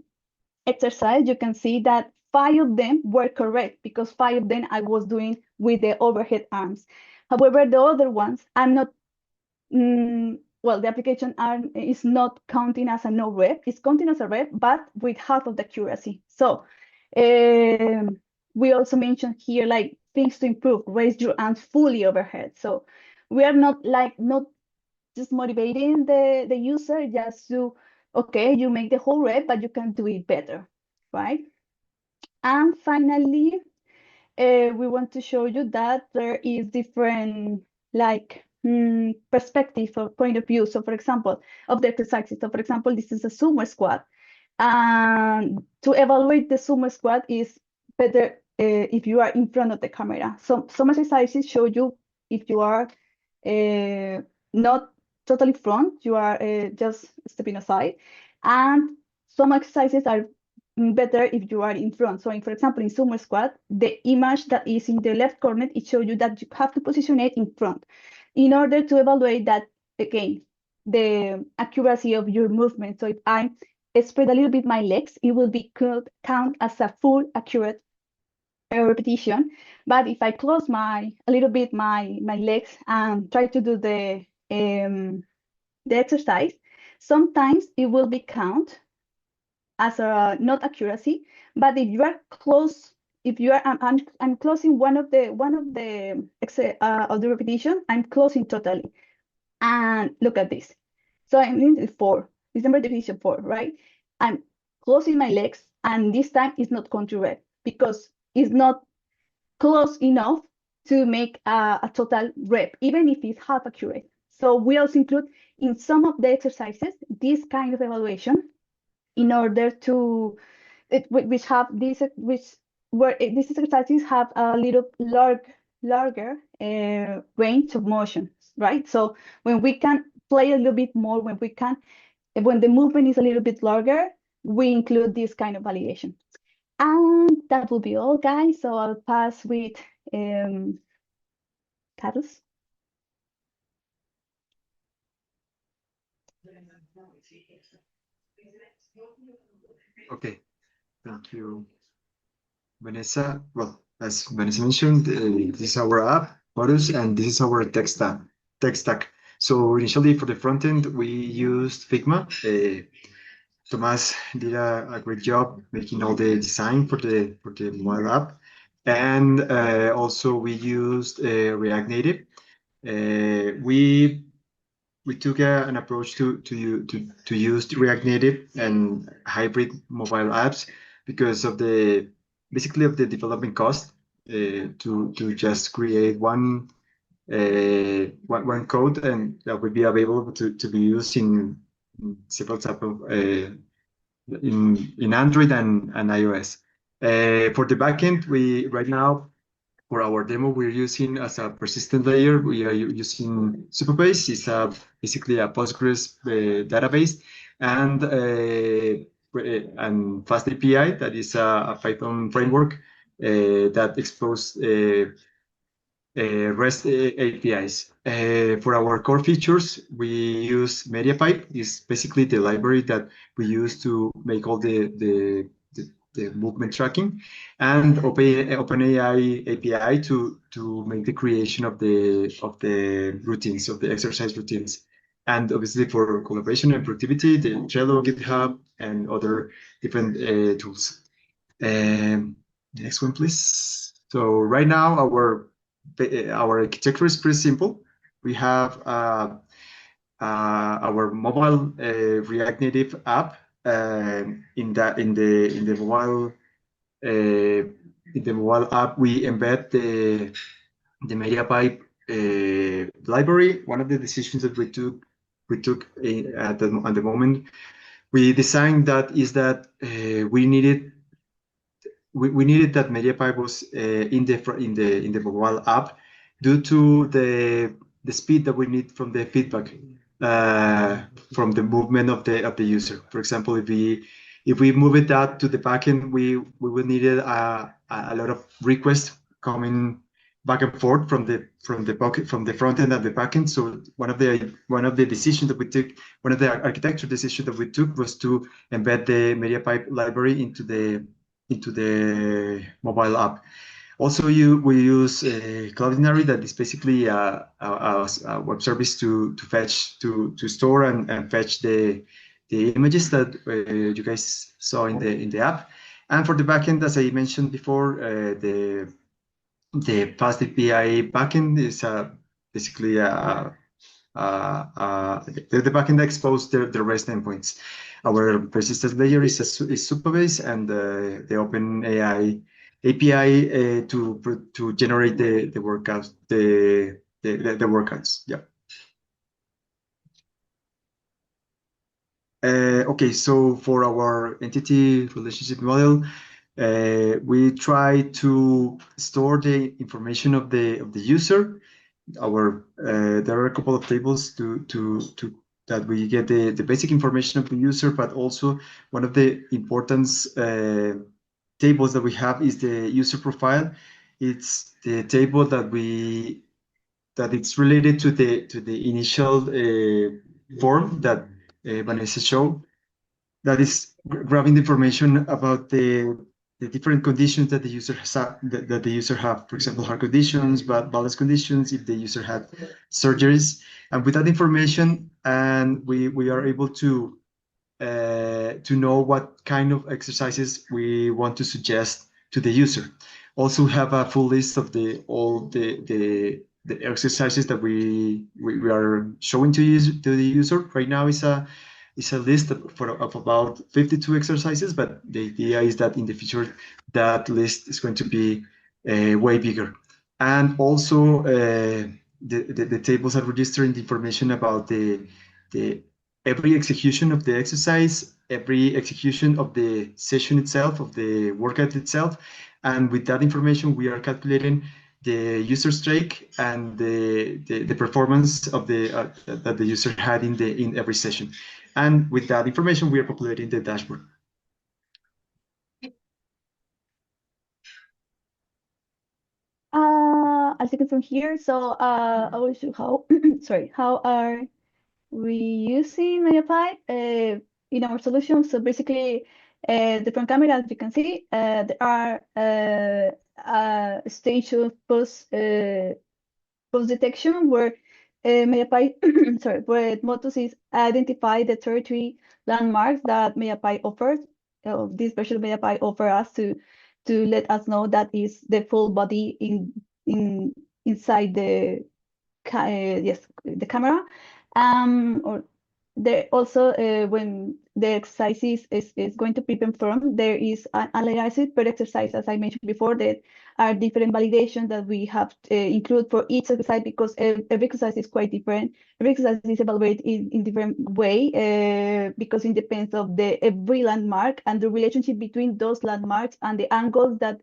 exercise, you can see that 5 of them were correct because 5 of them I was doing with the overhead arms. However, the other ones, I'm not, well, the application arm is not counting as a no rep, it's counting as a rep, but with half of the accuracy. So we also mentioned here, like things to improve, raise your arms fully overhead. So we are not just motivating the user just to, okay, you make the whole rep, but you can do it better, right? And finally, we want to show you that there is different like perspective or point of view. So for example, of the exercises. So for example, this is a sumo squat. And to evaluate the sumo squat is better if you are in front of the camera. So some exercises show you if you are not totally front, you are just stepping aside. And some exercises are better if you are in front. So for example, in sumo squat, the image that is in the left corner, it shows you that you have to position it in front in order to evaluate that, again, the accuracy of your movement. So if I spread a little bit my legs, it will be count as a full accurate repetition. But if I close a little bit my legs and try to do the exercise, sometimes it will be count as a not accuracy. But if you are close, if you are, I'm closing one of the repetition, I'm closing totally. And look at this. So I'm in 4. This number division 4, right? I'm closing my legs, and this time it's not going to rep because it's not close enough to make a total rep, even if it's half accurate. So we also include in some of the exercises this kind of evaluation in order to these exercises have a little larger range of motions, right? So when we can play a little bit more, when the movement is a little bit larger, we include this kind of validation. And that will be all, guys. So I'll pass with Carlos. Okay, thank you, Vanessa. Well, as Vanessa mentioned, this is our app, MOTUS, and this is our tech stack. So initially for the front end, we used Figma. Tomas did a great job making all the design for the mobile app, and also we used React Native. We took an approach to use React Native and hybrid mobile apps because of basically of the development cost to just create one code, and that would be available to be used in several type of in Android and iOS. For the backend, we right now for our demo we're using as a persistent layer. We are using Supabase. It's basically a Postgres database, and Fast API, that is a Python framework that exposes REST APIs. For our core features, we use MediaPipe. It's basically the library that we use to make all the movement tracking, and OpenAI API to make the creation of the routines, of the exercise routines. And obviously for collaboration and productivity, the Trello, GitHub, and other different tools. The next one, please. So right now our architecture is pretty simple. We have our mobile React Native app. In the mobile app, we embed the MediaPipe library. One of the decisions that we took at the moment we designed that is that we needed that MediaPipe was in the mobile app due to the speed that we need from the feedback from the movement of the user. For example, if we move it out to the backend, we will need a lot of requests coming back and forth from the front end and the backend. So one of the decisions that we took, one of the architecture decisions that we took was to embed the MediaPipe library into the mobile app. Also, we use Cloudinary, that is basically a web service to store and fetch the images that you guys saw in the app. And for the backend, as I mentioned before, the Fast API backend is basically the backend that exposes the REST endpoints. Our persistent layer is Supabase, and the OpenAI API to generate the workouts, the workouts. Yeah. Okay, so for our entity relationship model, we try to store the information of the user. There are a couple of tables that we get the basic information of the user, but also one of the important tables that we have is the user profile. It's the table that it's related to the initial form that Vanessa showed, that is grabbing the information about the different conditions that the user has, that the user have. For example, heart conditions, balance conditions, if the user had surgeries. And with that information, and we are able to know what kind of exercises we want to suggest to the user. Also have a full list of all the exercises that we are showing to the user. Right now is a list of about 52 exercises, but the idea is that in the future that list is going to be way bigger. And also the tables are registering the information about every execution of the exercise, every execution of the session itself, of the workout itself. And with that information, we are calculating the user streak and the performance of that the user had in every session. And with that information, we are populating the dashboard. I'll take it from here. So I will show how how are we using MediaPipe in our solution. So basically, the front camera, as you can see, there are a stage of post detection where MediaPipe, where MOTUS is identify the territory landmarks that MediaPipe offers. This version of MediaPipe offers us to let us know that is the full body inside the camera, or there also, when the exercise is going to be performed, there is an analysis per exercise, as I mentioned before, that are different validations that we have to include for each exercise, because every exercise is quite different. Every exercise is evaluated in different way, because it depends of every landmark and the relationship between those landmarks and the angles that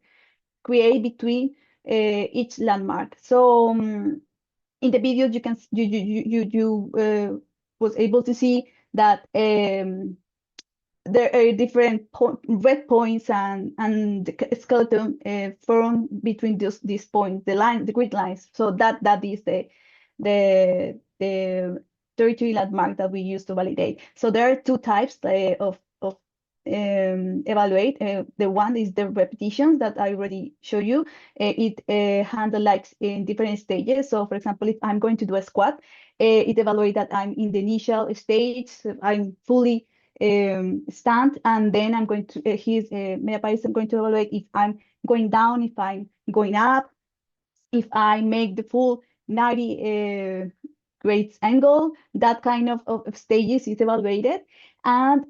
create between each landmark. So in the video, you can was able to see that there are different red points and the skeleton formed between these points, the grid lines. So that is the territory landmark that we use to validate. So there are two types of evaluate. The one is the repetitions that I already showed you. It handles like in different stages. So for example, if I'm going to do a squat, it evaluates that I'm in the initial stage, so I'm fully stand, and then I'm going to MetaPy is going to evaluate if I'm going down, if I'm going up, if I make the full 90 grades angle. That kind of stages is evaluated, and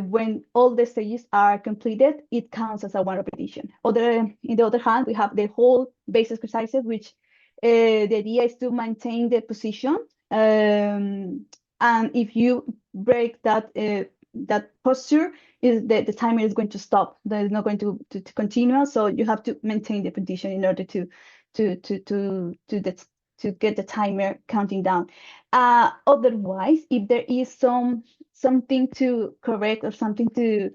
when all the stages are completed, it counts as a one repetition. In the other hand, we have the whole base exercises, which the idea is to maintain the position, and if you break that posture, is the timer is going to stop. That is not going to continue. So you have to maintain the position in order to get the timer counting down. Otherwise, if there is something to correct or something to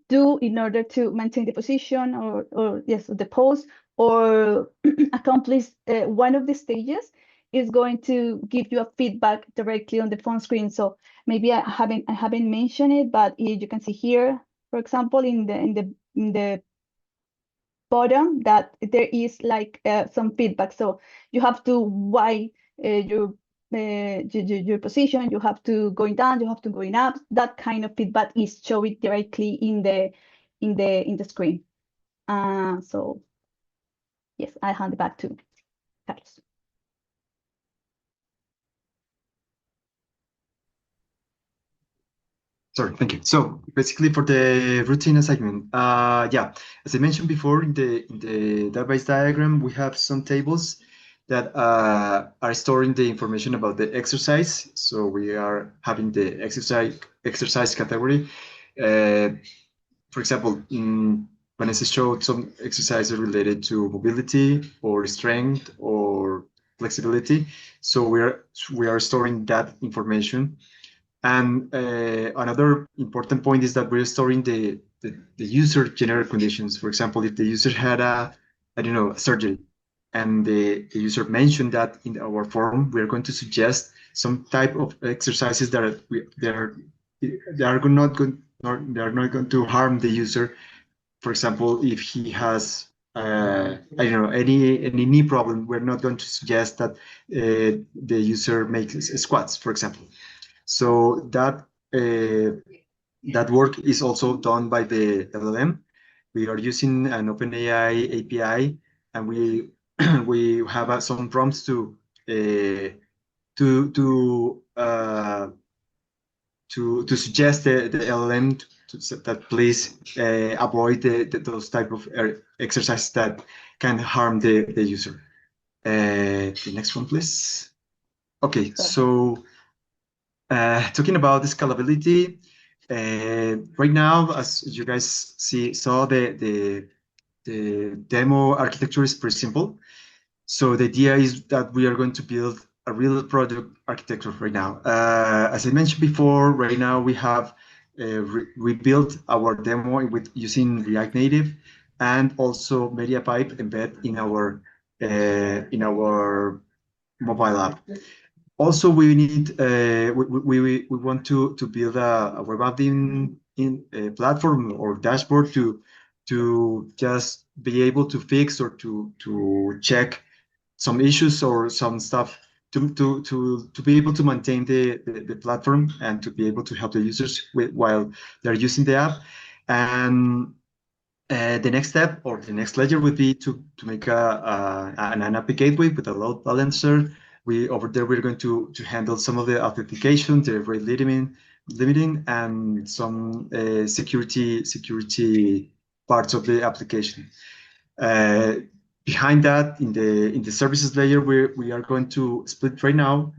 do in order to maintain the position or the pose, or accomplish one of the stages, is going to give you a feedback directly on the phone screen. So maybe I haven't mentioned it, but you can see here, for example, in the bottom, that there is like some feedback. So you have to why your position, you have to going down, you have to going up. That kind of feedback is shown directly in the screen. So yes, I hand it back to Carlos. Sorry, thank you. So basically for the routine assignment, yeah, as I mentioned before, in the database diagram, we have some tables that are storing the information about the exercise. So we are having the exercise category. For example, Vanessa showed some exercises related to mobility or strength or flexibility. So we are storing that information. And another important point is that we're storing the user generic conditions. For example, if the user had a surgery, and the user mentioned that in our form, we are going to suggest some type of exercises that they are not going to harm the user. For example, if he has any knee problem, we're not going to suggest that the user makes squats, for example. So that work is also done by the LLM. We are using an OpenAI API, and we we have some prompts to suggest the LLM that please avoid those type of exercises that can harm the user. The next one, please. Okay, so talking about the scalability, right now, as you guys saw, the demo architecture is pretty simple. So the idea is that we are going to build a real product architecture right now. As I mentioned before, right now we have rebuilt our demo using React Native, and also MediaPipe embed in our mobile app. Also, we need we want to build a web app in platform or dashboard to just be able to fix or to check some issues or some stuff to be able to maintain the platform and to be able to help the users while they're using the app. And the next step or the next layer would be to make an API gateway with a load balancer over there we're going to handle some of the authentication, the rate limiting, and some security parts of the application. Behind that, in the services layer, we are going to split right now.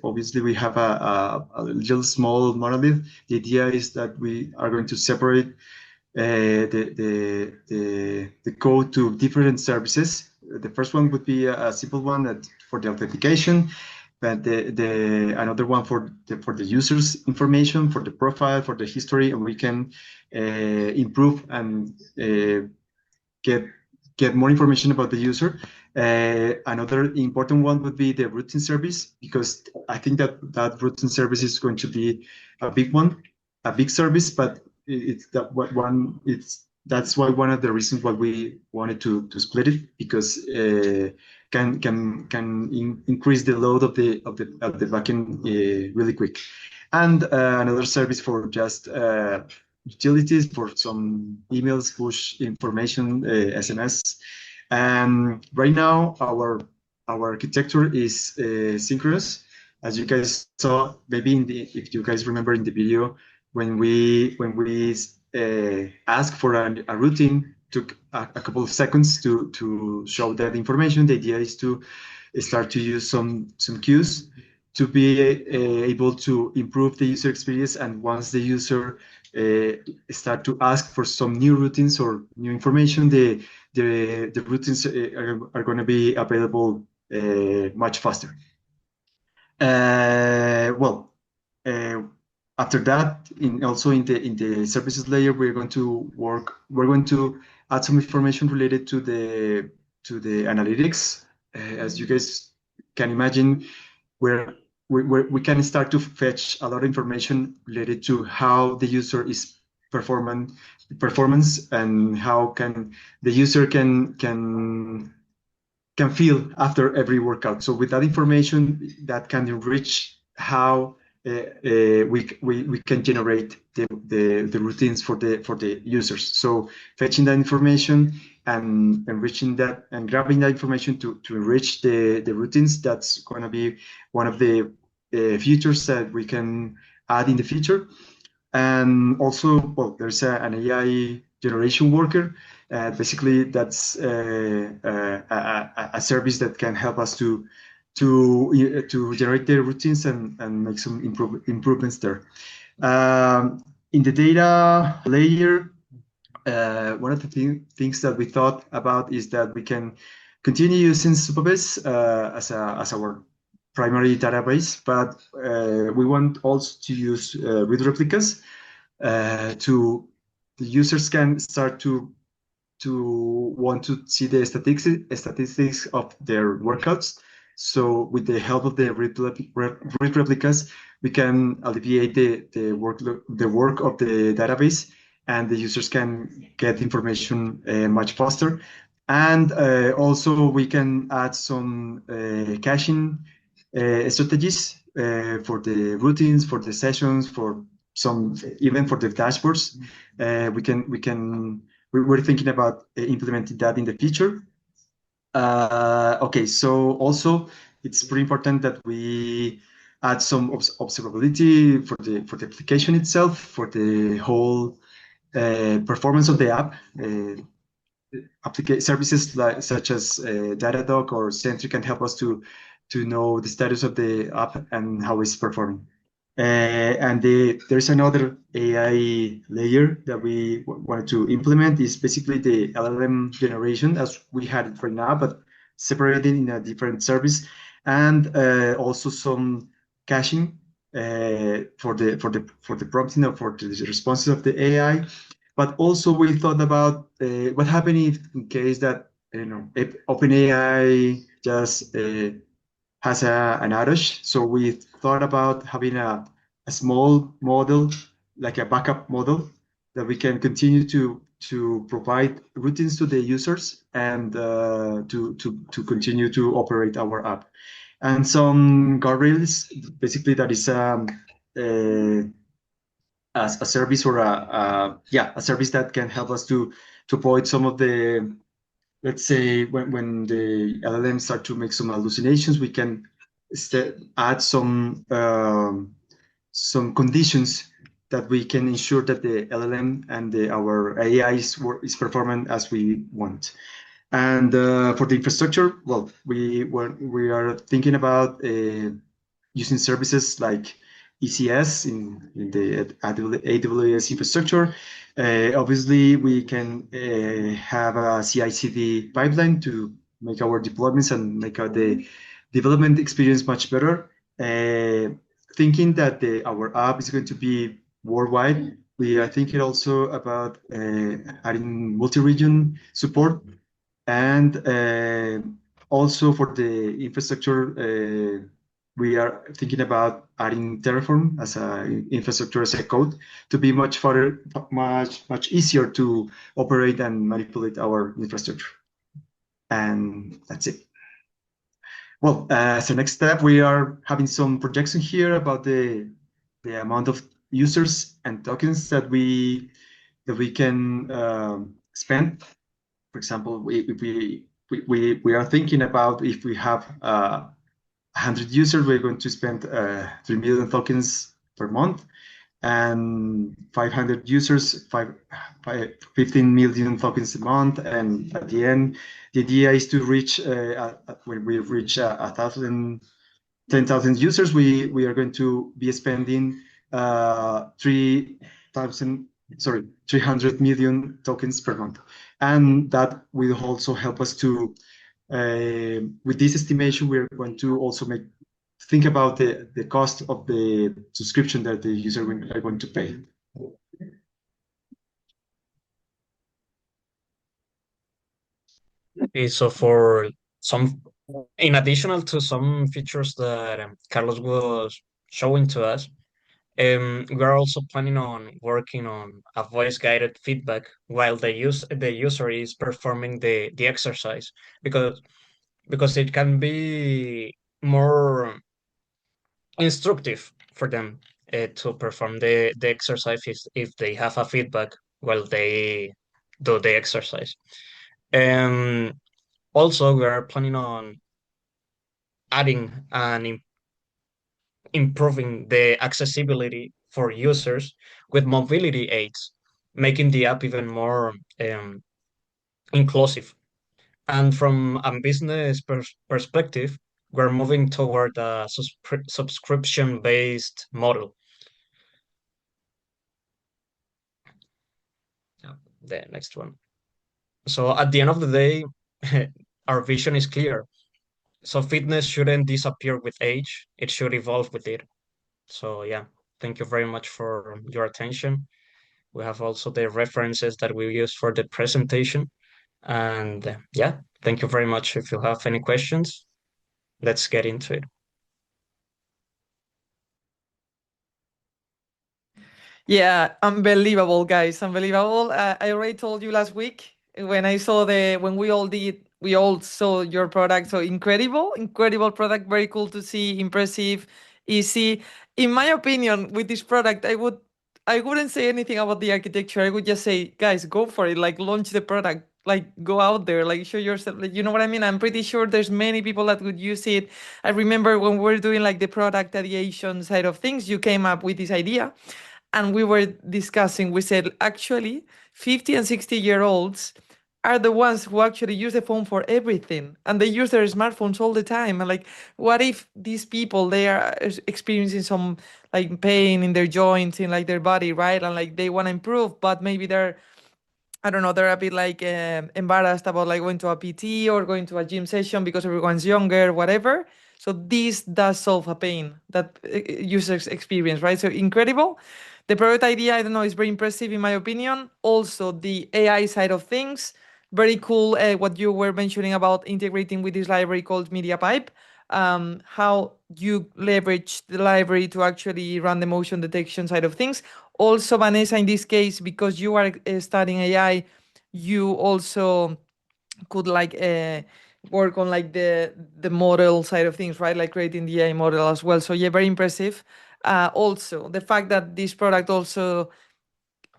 Obviously we have a little small monolith. The idea is that we are going to separate the code to different services. The first one would be a simple one that for the authentication, but another one for the user's information, for the profile, for the history, and we can improve and get more information about the user. Another important one would be the routing service, because I think that routing service is going to be a big one, a big service, but that's why one of the reasons why we wanted to split it, because can increase the load of the backend really quick. And another service for just utilities, for some emails, push information, SMS. And right now our architecture is synchronous, as you guys saw. Maybe if you guys remember in the video, when we ask for a routine, took a couple of seconds to show that information. The idea is to start to use some queues to be able to improve the user experience. And once the user start to ask for some new routines or new information, the routines are going to be available much faster. After that, also in the services layer, we're going to add some information related to the analytics. As you guys can imagine, we can start to fetch a lot of information related to how the user is performance, and how can the user can feel after every workout. So with that information, that can enrich how we can generate the routines for the users. So fetching that information and enriching that and grabbing that information to enrich the routines, that's going to be one of the features that we can add in the future. And also, well, there's an AI generation worker. Basically, that's a service that can help us to generate the routines and make some improvements there. In the data layer, one of the things that we thought about is that we can continue using Supabase as our primary database, but we want also to use read replicas. The users can start to want to see the statistics of their workouts. So with the help of the read replicas, we can alleviate the work of the database, and the users can get information much faster. And also we can add some caching strategies for the routines, for the sessions, for some even for the dashboards. We're thinking about implementing that in the future. Okay, so also it's pretty important that we add some observability for the application itself, for the whole performance of the app. Services such as Datadog or Sentry can help us to know the status of the app and how it's performing. And there's another AI layer that we wanted to implement, is basically the LLM generation as we had it right now, but separated in a different service, and also some caching for the prompting or for the responses of the AI. But also we thought about what happens in case that if OpenAI just has an outage. So we thought about having a small model, like a backup model, that we can continue to provide routines to the users and to continue to operate our app. And some guardrails, basically that is a service or a service that can help us to avoid some of the, let's say, when the LLMs start to make some hallucinations, we can add some conditions that we can ensure that the LLM and our AI is performing as we want. And for the infrastructure, well, we are thinking about using services like ECS in the AWS infrastructure. Obviously, we can have a CI/CD pipeline to make our deployments and make the development experience much better. Thinking that our app is going to be worldwide, we are thinking also about adding multi-region support, and also for the infrastructure, we are thinking about adding Terraform as an infrastructure as a code to be much easier to operate and manipulate our infrastructure. And that's it. Well, so next step, we are having some projection here about the amount of users and tokens that we can spend. For example, we are thinking about if we have 100 users, we're going to spend 3 million tokens per month, and 500 users, 15 million tokens a month. And at the end, the idea is to reach, when we reach 10,000 users, we are going to be spending 300 million tokens per month. And that will also help us to, with this estimation, we're going to also think about the cost of the subscription that the user are going to pay. Okay, so for some, in additional to some features that Carlos was showing to us, we're also planning on working on a voice-guided feedback while the user is performing the exercise, because it can be more instructive for them to perform the exercise if they have a feedback while they do the exercise. Also, we are planning on adding and improving the accessibility for users with mobility aids, making the app even more inclusive. And from a business perspective, we're moving toward a subscription-based model. The next one. So at the end of the day, our vision is clear. So fitness shouldn't disappear with age, it should evolve with it. So yeah, thank you very much for your attention. We have also the references that we use for the presentation. And yeah, thank you very much. If you have any questions, let's get into it. Yeah, unbelievable, guys, unbelievable. I already told you last week when I saw when we all saw your product. So incredible product, very cool to see, impressive, easy. In my opinion, with this product, I wouldn't say anything about the architecture. I would just say, guys, go for it. Like, launch the product. Like, go out there. Like, show yourself. Like, you know what I mean? I'm pretty sure there's many people that would use it. I remember when we were doing like the product ideation side of things, you came up with this idea, and we were discussing. We said, actually, 50 and 60-year-olds are the ones who actually use the phone for everything, and they use their smartphones all the time. And like, what if these people, they are experiencing some like pain in their joints, in like their body, right? And like they want to improve, but maybe I don't know, they're a bit like embarrassed about like going to a PT or going to a gym session because everyone's younger, whatever. So this does solve a pain that users experience, right? So incredible. The product idea, I don't know, is very impressive in my opinion. Also, the AI side of things, very cool. What you were mentioning about integrating with this library called MediaPipe, how you leverage the library to actually run the motion detection side of things. Also, Vanessa, in this case, because you are studying AI, you also could like work on like the model side of things, right? Like creating the AI model as well. So yeah, very impressive. Also, the fact that this product also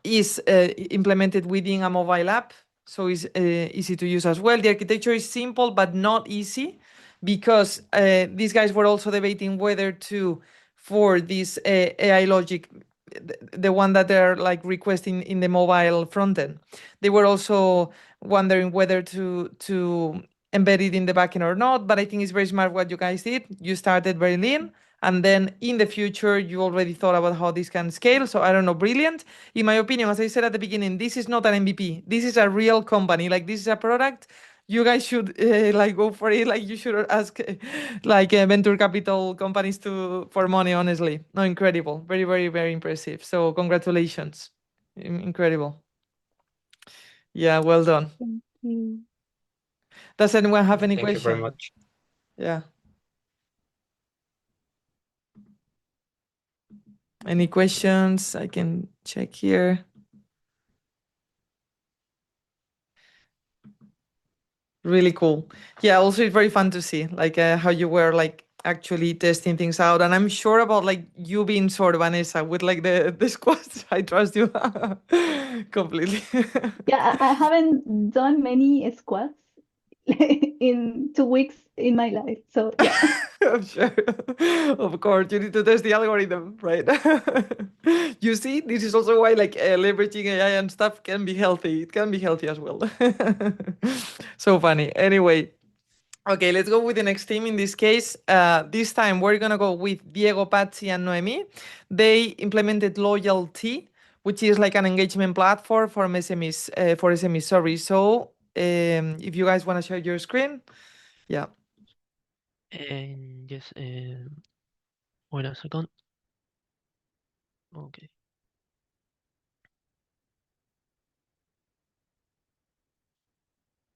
is implemented within a mobile app, so it's easy to use as well. The architecture is simple but not easy, because these guys were also debating whether to, for this AI logic, the one that they're like requesting in the mobile front end, they were also wondering whether to embed it in the backend or not. But I think it's very smart what you guys did. You started very lean, and then in the future you already thought about how this can scale. So I don't know, brilliant. In my opinion, as I said at the beginning, this is not an MVP. This is a real company. Like, this is a product. You guys should like go for it. Like, you should ask like venture capital companies for money. Honestly, no, incredible, very, very, very impressive. So congratulations, incredible. Yeah, well done. Thank you. Does anyone have any Thank you very question? much. Yeah. Any questions? I can check here. Really cool. Yeah, also it's very fun to see like how you were like actually testing things out. And I'm sure about like you being sort of Vanessa with like the squads. I trust you completely. Yeah, I haven't done many squats in 2 weeks in my life. So yeah. I'm sure. Of course, you need to test the algorithm, right? You see, this is also why like leveraging AI and stuff can be healthy. It can be healthy as well. So funny. Anyway, okay, let's go with the next team. In this case, this time we're gonna go with Diego, Patsy, and Noemi. They implemented LoyalT, which is like an engagement platform for SMEs. For SMEs, sorry. So, if you guys wanna share your screen, yeah. Yes, wait a second. Okay.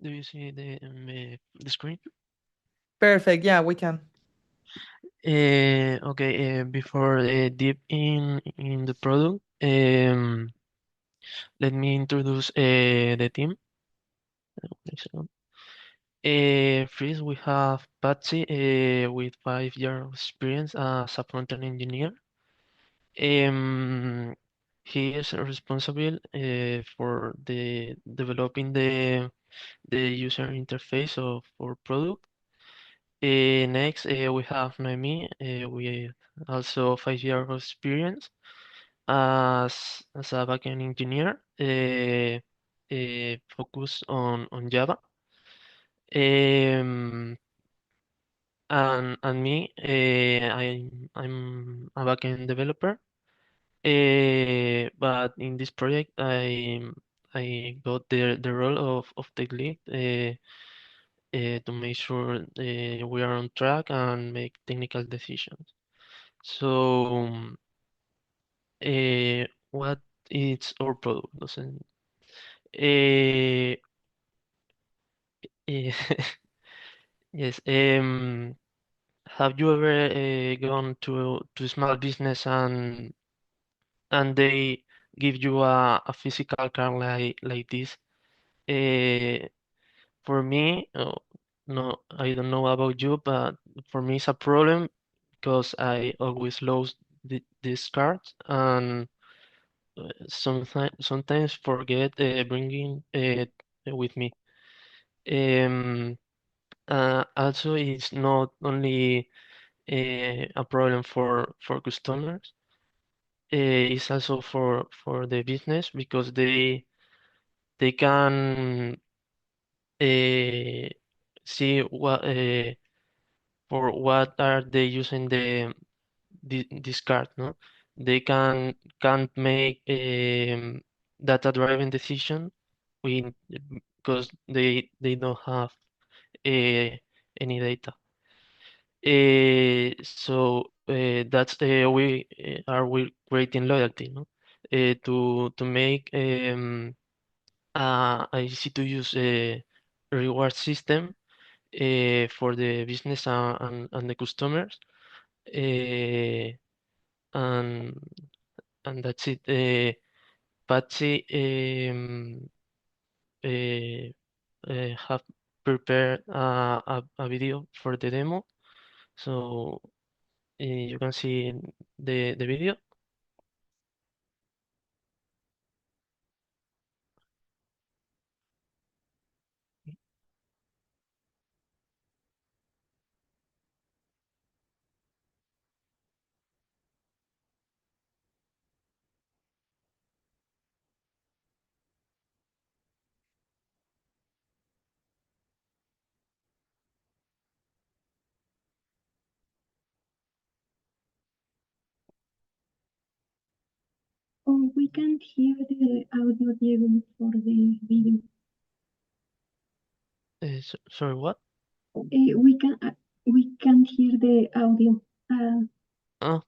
Do you see the screen? Perfect. Yeah, we can. Okay, before deep in the product, let me introduce the team. Wait a second. First, we have Patsy with 5 years of experience as a front-end engineer. He is responsible for the developing the user interface of our product. Next, we have Noemi with also 5 years of experience as a backend engineer, focused on Java. Um, and me, I'm a backend developer. But in this project, I got the role of tech lead to make sure we are on track and make technical decisions. So, what is our product? Doesn't uh, yes. Have you ever gone to a small business and they give you a physical card like this? Uh, for me, no, I don't know about you, but for me it's a problem because I always lose these cards and sometimes forget bringing it with me. Um, Also, it's not only a problem for customers. It's also for the business because they can see what for what are they using this card, no? They can't make data-driven decision with because they don't have any data. That's we creating loyalty, no? To make a easy to use reward system for the business and the customers. Uh, and and that's it. Patsy uh, have prepared a video for the demo, so you can see the video. We can't hear the audio, Diego, for the video. Sorry, what? We can't hear the audio. Oh,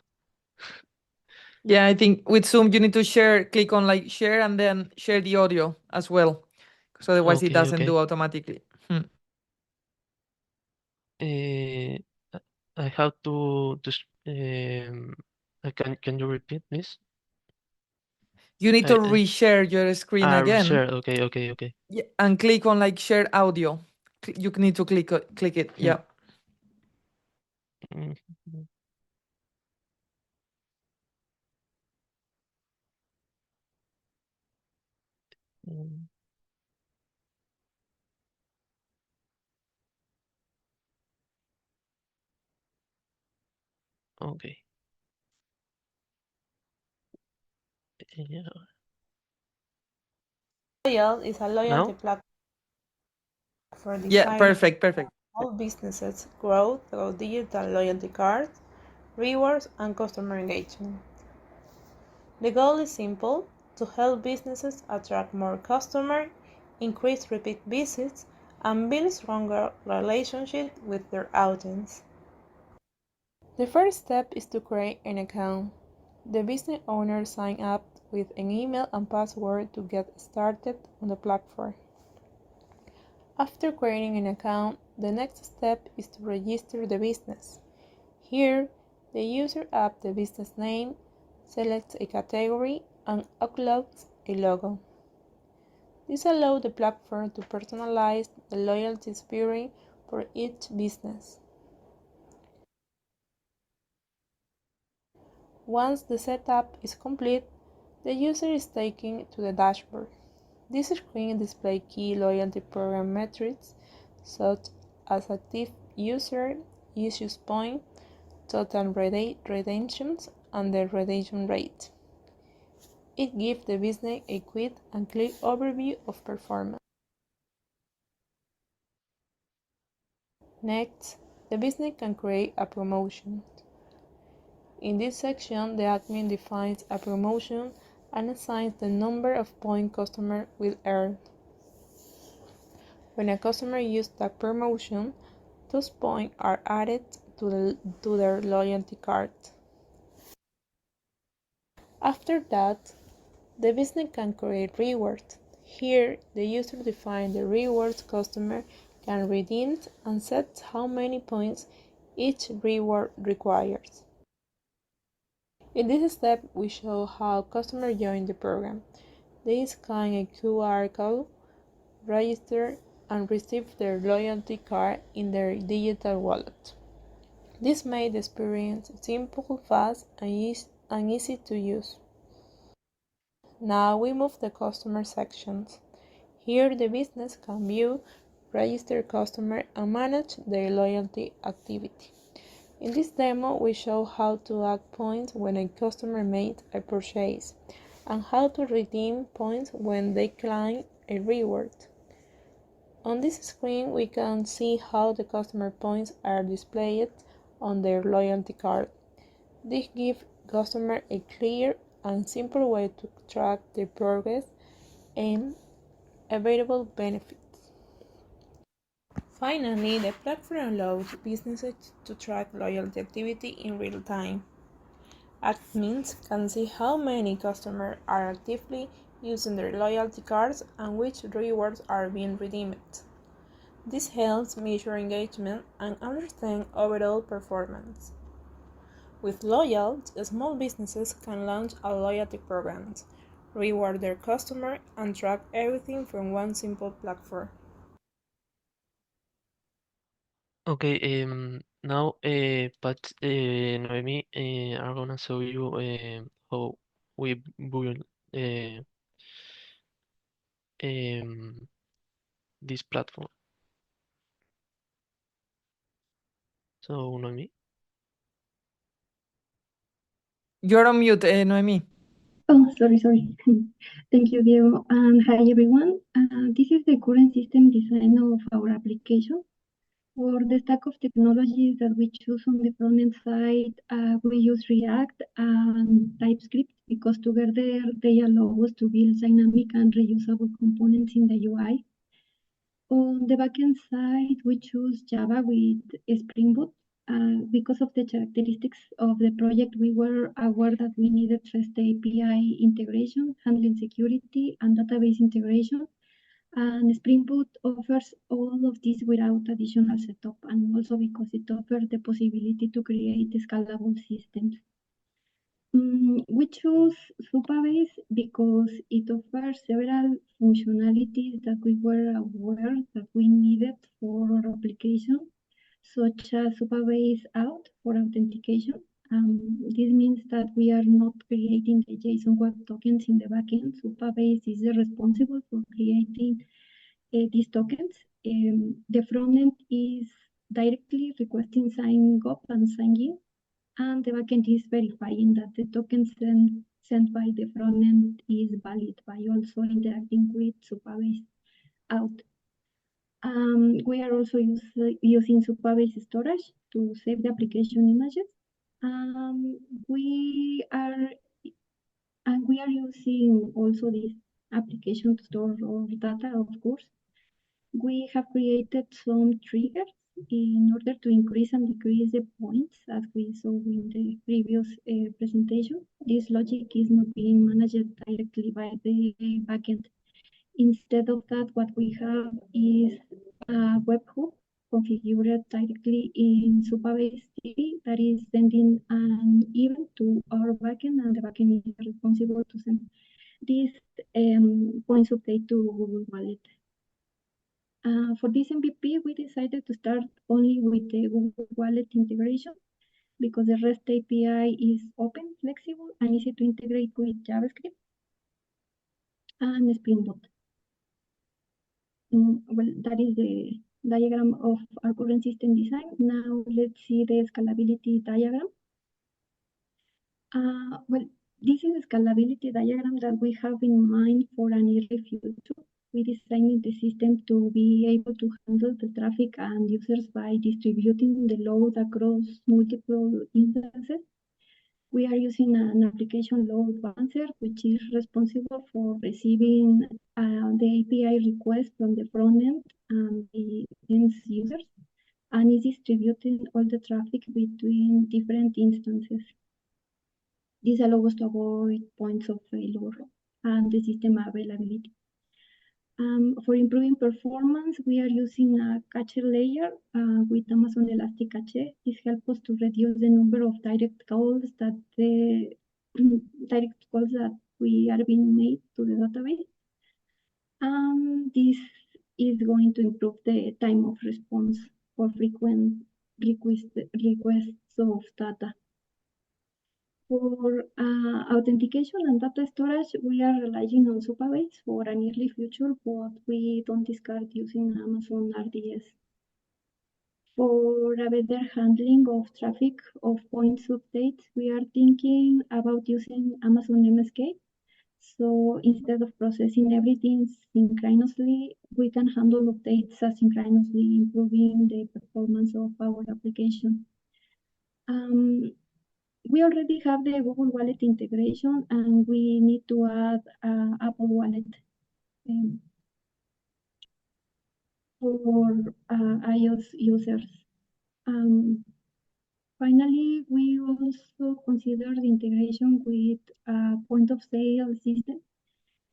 Yeah, I think with Zoom you need to share, click on like share and then share the audio as well. Because otherwise it okay, doesn't okay. do automatically. I have to can you repeat, please? You need to I reshare your screen again. Share. Okay. Yeah, and click on like share audio. You need to click it. Yeah. Mhm. Mm, Okay. Yeah. LoyalT is a loyalty Now? platform for Yeah, designing perfect. how businesses grow through digital loyalty cards, rewards, and customer engagement. The goal is simple: to help businesses attract more customers, increase repeat visits, and build stronger relationships with their audience. The first step is to create an account. The business owner signs up with an email and password to get started on the platform. After creating an account, the next step is to register the business. Here, the user adds the business name, selects a category, and uploads a logo. This allows the platform to personalize the loyalty experience for each business. Once the setup is complete, the user is taken to the dashboard. This screen displays key loyalty program metrics such as active user, issues point, total redemptions, and the redemption rate. It gives the business a quick and clear overview of performance. Next, the business can create a promotion. In this section, the admin defines a promotion and assigns the number of points customer will earn. When a customer uses that promotion, those points are added to their loyalty card. After that, the business can create rewards. Here, the user defines the rewards customer can redeem and sets how many points each reward requires. In this step, we show how customers join the program. They scan a QR code, register, and receive their loyalty card in their digital wallet. This made the experience simple, fast, and easy to use. Now we move to customer sections. Here the business can view, register customers, and manage their loyalty activity. In this demo, we show how to add points when a customer made a purchase, and how to redeem points when they claim a reward. On this screen, we can see how the customer points are displayed on their loyalty card. This gives customers a clear and simple way to track their progress and available benefits. Finally, the platform allows businesses to track loyalty activity in real time. Admins can see how many customers are actively using their loyalty cards and which rewards are being redeemed. This helps measure engagement and understand overall performance. With LoyalT, small businesses can launch a loyalty program, reward their customers, and track everything from one simple platform. Okay, now Pat Noemi are gonna show you how we build um, this platform. So Noemi. You're on mute, Noemi. Oh, sorry. Thank you, Diego. And hi, everyone. This is the current system design of our application. For the stack of technologies that we choose on the front-end side, we use React and TypeScript because together they allow us to build dynamic and reusable components in the UI. On the backend side, we choose Java with Spring Boot. Because of the characteristics of the project, we were aware that we needed REST API integration, handling security, and database integration. And Spring Boot offers all of this without additional setup, and also because it offers the possibility to create scalable systems. We chose Supabase because it offers several functionalities that we were aware that we needed for our application, such as Supabase out for authentication. This means that we are not creating the JSON Web Tokens in the backend. Supabase is responsible for creating these tokens. The frontend is directly requesting sign up and sign in, and the backend is verifying that the token sent by the frontend is valid by also interacting with Supabase out. We are also using Supabase storage to save the application images. We are using also this application to store our data, of course. We have created some triggers in order to increase and decrease the points, as we saw in the previous presentation. This logic is not being managed directly by the backend. Instead of that, what we have is a webhook configured directly in Supabase TV that is sending an event to our backend, and the backend is responsible to send this points update to Google Wallet. For this MVP, we decided to start only with the Google Wallet integration because the REST API is open, flexible, and easy to integrate with JavaScript and Spring Boot. Well, that is the diagram of our current system design. Now let's see the scalability diagram. Well, this is a scalability diagram that we have in mind for an early future. We designed the system to be able to handle the traffic and users by distributing the load across multiple instances. We are using an application load balancer, which is responsible for receiving the API request from the front end and the end users, and is distributing all the traffic between different instances. This allows us to avoid points of failure and the system availability. For improving performance, we are using a cache layer with Amazon Elastic Cache. This helps us to reduce the number of direct calls that we are being made to the database. This is going to improve the time of response for frequent requests of data. For authentication and data storage, we are relying on Supabase for an early future, but we don't discard using Amazon RDS. For a better handling of traffic of points updates, we are thinking about using Amazon MSK. So instead of processing everything synchronously, we can handle updates asynchronously, improving the performance of our application. We already have the Google Wallet integration, and we need to add Apple Wallet for iOS users. Finally, we also consider the integration with a point-of-sale system.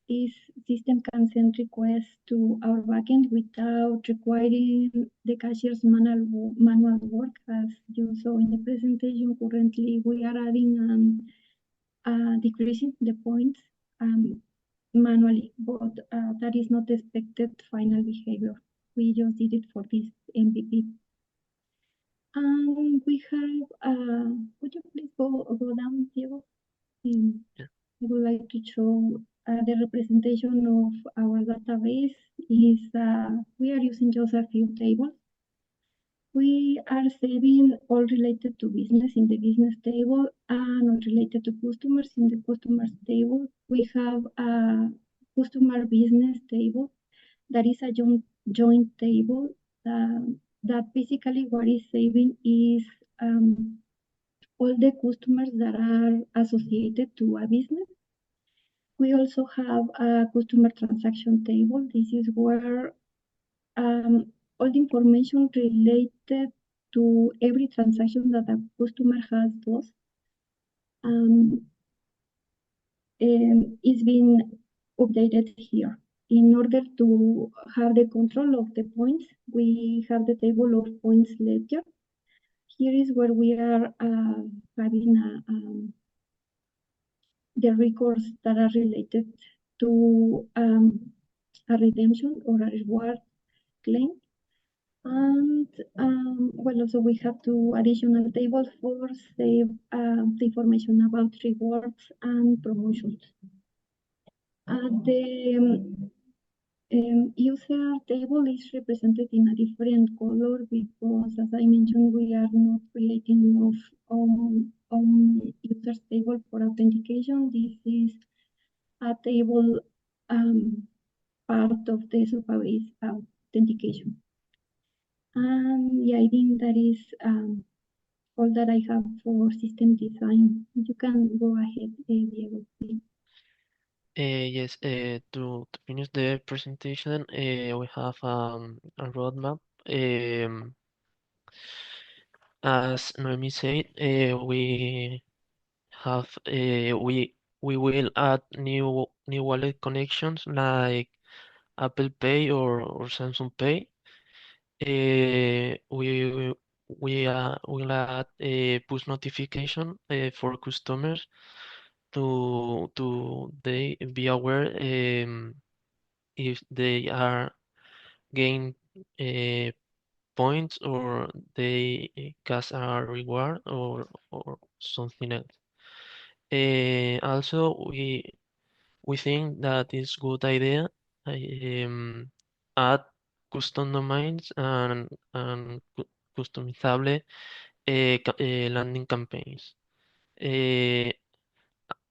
This system can send requests to our backend without requiring the cashier's manual work. As you saw in the presentation, currently we are adding and decreasing the points manually, but that is not the expected final behavior. We just did it for this MVP. And we have, would you please go down, Diego? Yeah. I would like to show the representation of our database is, we are using just a few tables. We are saving all related to business in the business table and all related to customers in the customers table. We have a customer business table that is a joint table that basically what is saving is all the customers that are associated to a business. We also have a customer transaction table. This is where all the information related to every transaction that a customer has does is being updated here. In order to have the control of the points, we have the table of points ledger. Here is where we are having the records that are related to a redemption or a reward claim. And well, also we have two additional tables for save the information about rewards and promotions. The user table is represented in a different color because, as I mentioned, we are not creating users table for authentication. This is a table part of the supervised authentication. And yeah, I think that is all that I have for system design. You can go ahead, Diego, please. Yes, to finish the presentation, we have a roadmap. As Noemi said, we have we will add new wallet connections like Apple Pay or Samsung Pay. We will add a push notification for customers to they be aware if they are gain points or they cast a reward or something else. Also, we think that it's good idea add custom domains and customizable landing campaigns.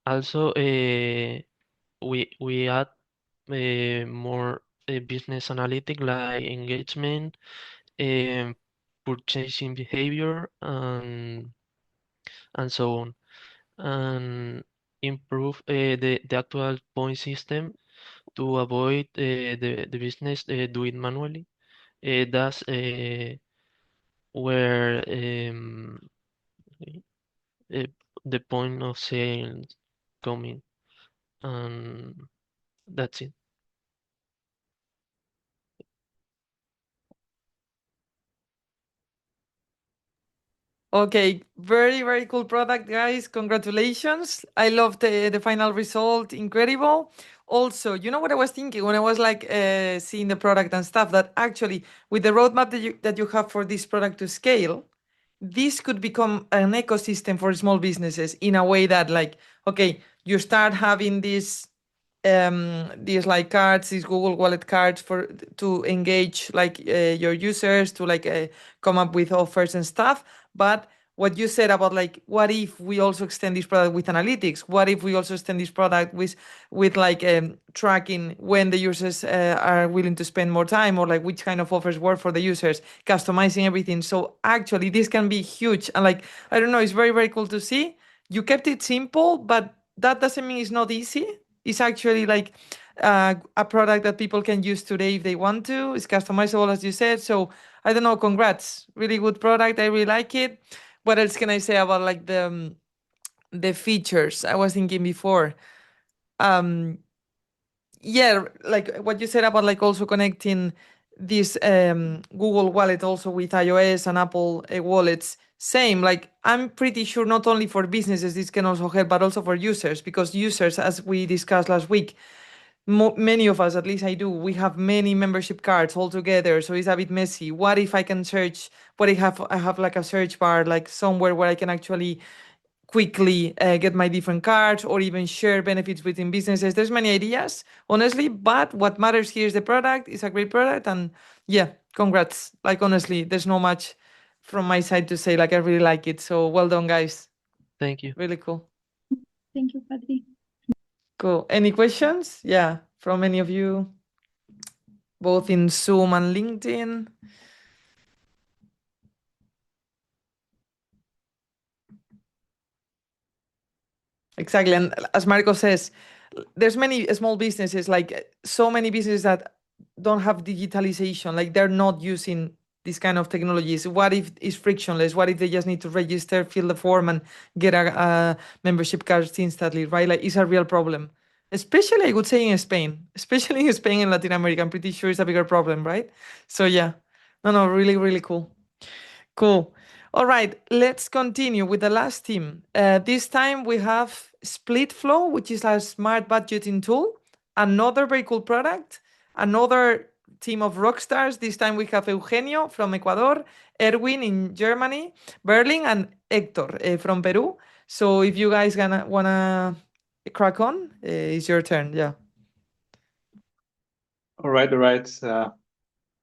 Also, we add more business analytic like engagement, purchasing behavior, and so on, and improve the actual point system to avoid the business do it manually. That's where uh, the point of sale coming, and that's it. Okay, very, very cool product, guys. Congratulations. I love the final result. Incredible. Also, you know what I was thinking when I was like seeing the product and stuff, that actually with the roadmap that you have for this product to scale, this could become an ecosystem for small businesses in a way that, like, okay, you start having these like cards, these Google Wallet cards to engage like your users, to like come up with offers and stuff. But what you said about like, what if we also extend this product with analytics? What if we also extend this product with like tracking when the users are willing to spend more time, or like which kind of offers work for the users, customizing everything. So actually this can be huge. And like, I don't know, it's very, very cool to see. You kept it simple, but that doesn't mean it's not easy. It's actually like a product that people can use today if they want to. It's customizable, as you said. So I don't know, congrats. Really good product. I really like it. What else can I say about like the features I was thinking before? Yeah, like what you said about like also connecting this Google Wallet also with iOS and Apple wallets. Same, like I'm pretty sure not only for businesses this can also help, but also for users, because users, as we discussed last week, many of us, at least I do, we have many membership cards all together, so it's a bit messy. What if I can search? What if I have like a search bar, like somewhere where I can actually quickly get my different cards, or even share benefits within businesses? There's many ideas, honestly, but what matters here is the product. It's a great product, and yeah, congrats. Like honestly, there's no much from my side to say. Like I really like it, so well done, guys. Thank you. Really cool. Thank you, Patri. Cool. Any questions? Yeah, from any of you, both in Zoom and LinkedIn? Exactly. And as Marco says, there's many small businesses, like so many businesses that don't have digitalization, like they're not using these kind of technologies. What if it's frictionless? What if they just need to register, fill the form, and get a membership card instantly, right? Like it's a real problem. Especially, I would say in Spain, especially in Spain and Latin America. I'm pretty sure it's a bigger problem, right? So yeah, no, really, really cool. Cool. All right, let's continue with the last team. This time we have SplitFlow, which is a smart budgeting tool. Another very cool product. Another team of rock stars. This time we have Eugenio from Ecuador, Erwin in Germany, Berlin, and Hector from Peru. So if you guys wanna crack on, it's your turn. Yeah. All right.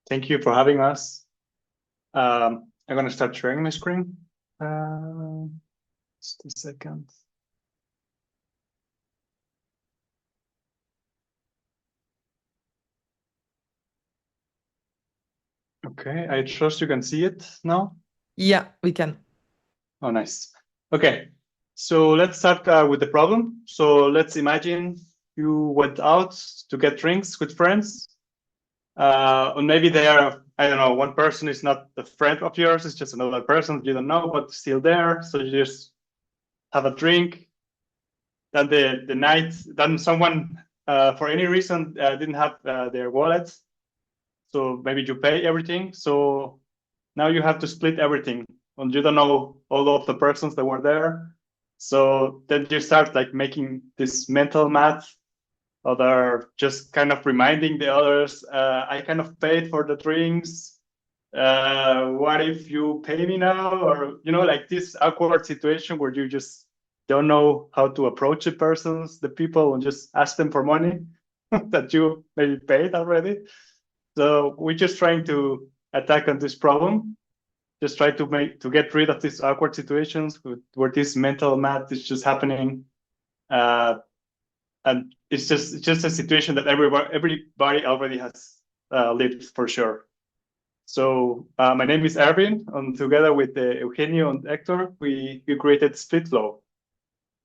Thank you for having us. I'm going to start sharing my screen. Just a second. Okay, I trust you can see it now. Yeah, we can. Oh, nice. Okay, so let's start with the problem. So let's imagine you went out to get drinks with friends. Or maybe they are, I don't know, one person is not a friend of yours, it's just another person you don't know, but still there. So you just have a drink. Then the night, then someone for any reason didn't have their wallet. So maybe you pay everything. So now you have to split everything, and you don't know all of the persons that were there. So then you start like making this mental math, or they're just kind of reminding the others, I kind of paid for the drinks. What if you pay me now? Or, you know, like this awkward situation where you just don't know how to approach the people, and just ask them for money that you maybe paid already. So we're just trying to attack on this problem. Just try to get rid of these awkward situations where this mental math is just happening. And it's just a situation that everybody already has lived for sure. So my name is Erwin, and together with Eugenio and Hector, we created SplitFlow,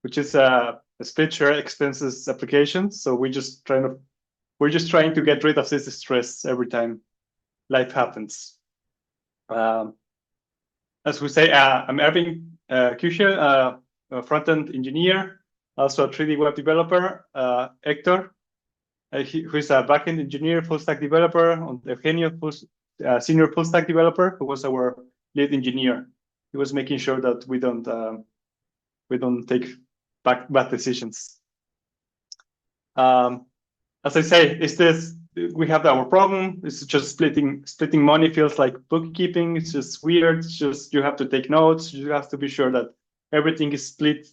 which is a split share expenses application. So we're just trying to get rid of this stress every time life happens. As we say, I'm Erwin Kusche, a front-end engineer, also a 3D web developer. Hector, who is a backend engineer, full stack developer, and Eugenio, senior full stack developer, who was our lead engineer. He was making sure that we don't take bad decisions. As I say, we have our problem. It's just splitting money feels like bookkeeping. It's just weird. It's just you have to take notes. You have to be sure that everything is split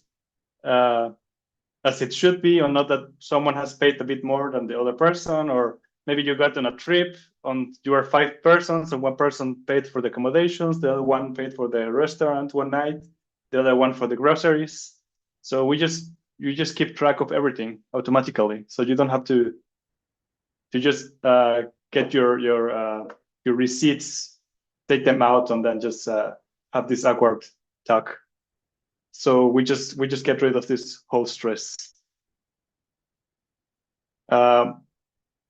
as it should be, or not that someone has paid a bit more than the other person, or maybe you got on a trip and you are 5 persons and one person paid for the accommodations, the other one paid for the restaurant one night, the other one for the groceries. So you just keep track of everything automatically. So you don't have to just get your receipts, take them out, and then just have this awkward talk. So we just get rid of this whole stress.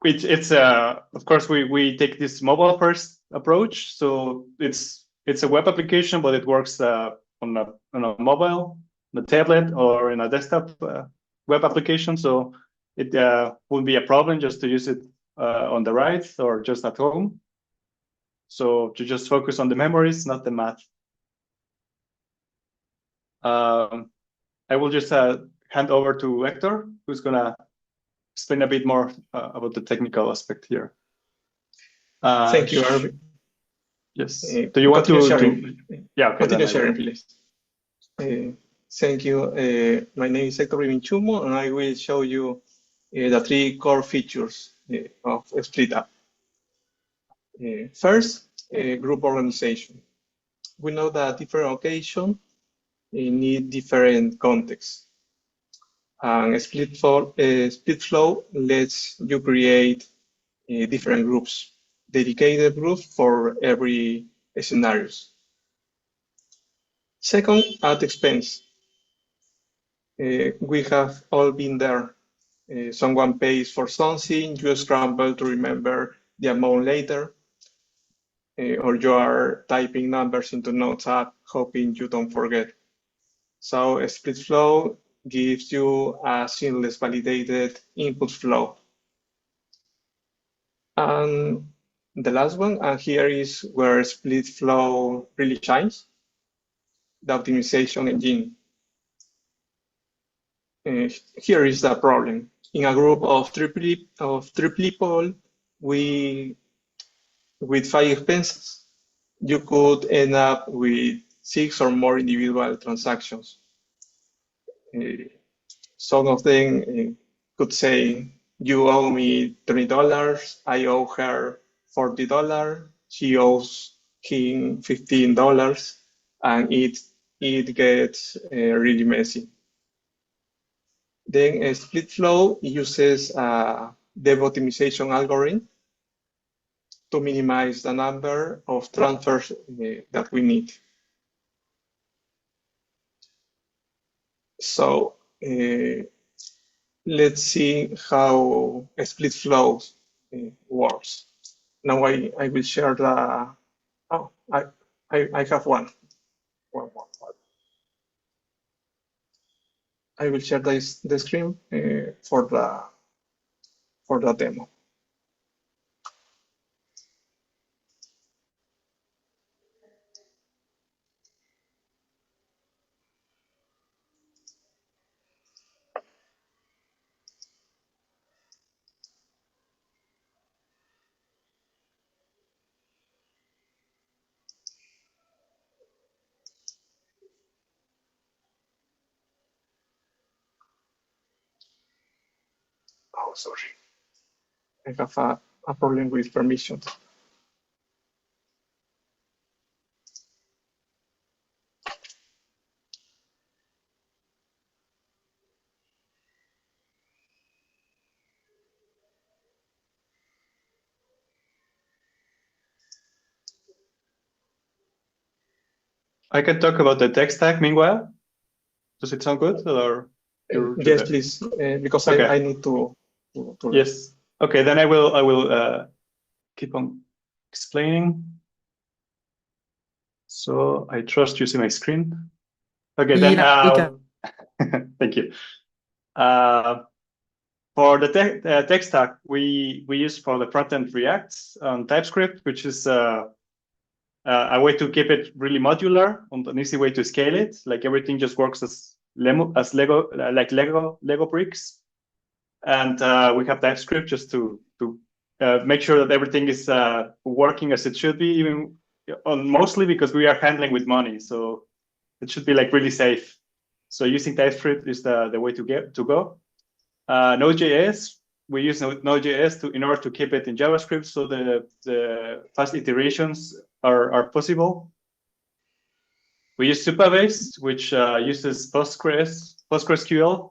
It's of course we take this mobile first approach. So it's a web application, but it works on a mobile, on a tablet, or in a desktop web application. So it wouldn't be a problem just to use it on the right or just at home. So to just focus on the memories, not the math. I will just hand over to Hector, who's gonna explain a bit more about the technical aspect here. Thank you, Erwin. Yes. Do you want to sharing? Yeah. Okay, continue sharing, please. Thank you. My name is Hector Rivinchumo, and I will show you the 3 core features of SplitApp. First, group organization. We know that different occasions need different contexts. And SplitFlow lets you create different groups, dedicated groups for every scenarios. Second, at expense. We have all been there. Someone pays for something, you scramble to remember the amount later, or you are typing numbers into Notes app, hoping you don't forget. So SplitFlow gives you a seamless validated input flow. And the last one, and here is where SplitFlow really shines, the optimization engine. Here is the problem. In a group of three people, with 5 expenses, you could end up with 6 or more individual transactions. Some of them could say, you owe me $20, I owe her $40, she owes him $15, and it gets really messy. Then SplitFlow uses the optimization algorithm to minimize the number of transfers that we need. So let's see how SplitFlow works. Now I will share the, oh, I have one. I will share the screen for the demo. Oh, sorry. I have a problem with permissions. I can talk about the tech stack meanwhile. Does it sound good? Or yes, please, because okay. I need to yes. Okay, then I will keep on explaining. So I trust you see my screen. Okay, then thank you. For the tech stack, we use for the front end React on TypeScript, which is a way to keep it really modular and an easy way to scale it. Like everything just works as Lego, like Lego bricks. And we have TypeScript just to make sure that everything is working as it should be, even mostly because we are handling with money. So it should be like really safe. So using TypeScript is the way to go. Node.js, we use Node.js in order to keep it in JavaScript, so the fast iterations are possible. We use Supabase, which uses PostgreSQL,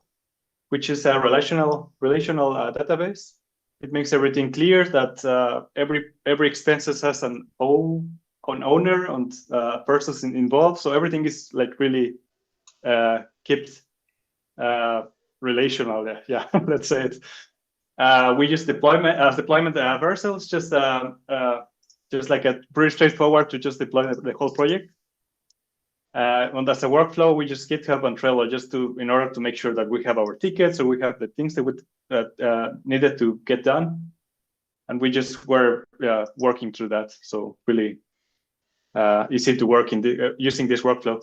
which is a relational database. It makes everything clear that every expenses has an owner and persons involved. So everything is like really kept relational. Yeah, let's say it. We use deployment versions, just like a pretty straightforward to just deploy the whole project. And as a workflow, we just GitHub and Trello just in order to make sure that we have our tickets, or we have the things that needed to get done, and we just were working through that. So really easy to work in using this workflow.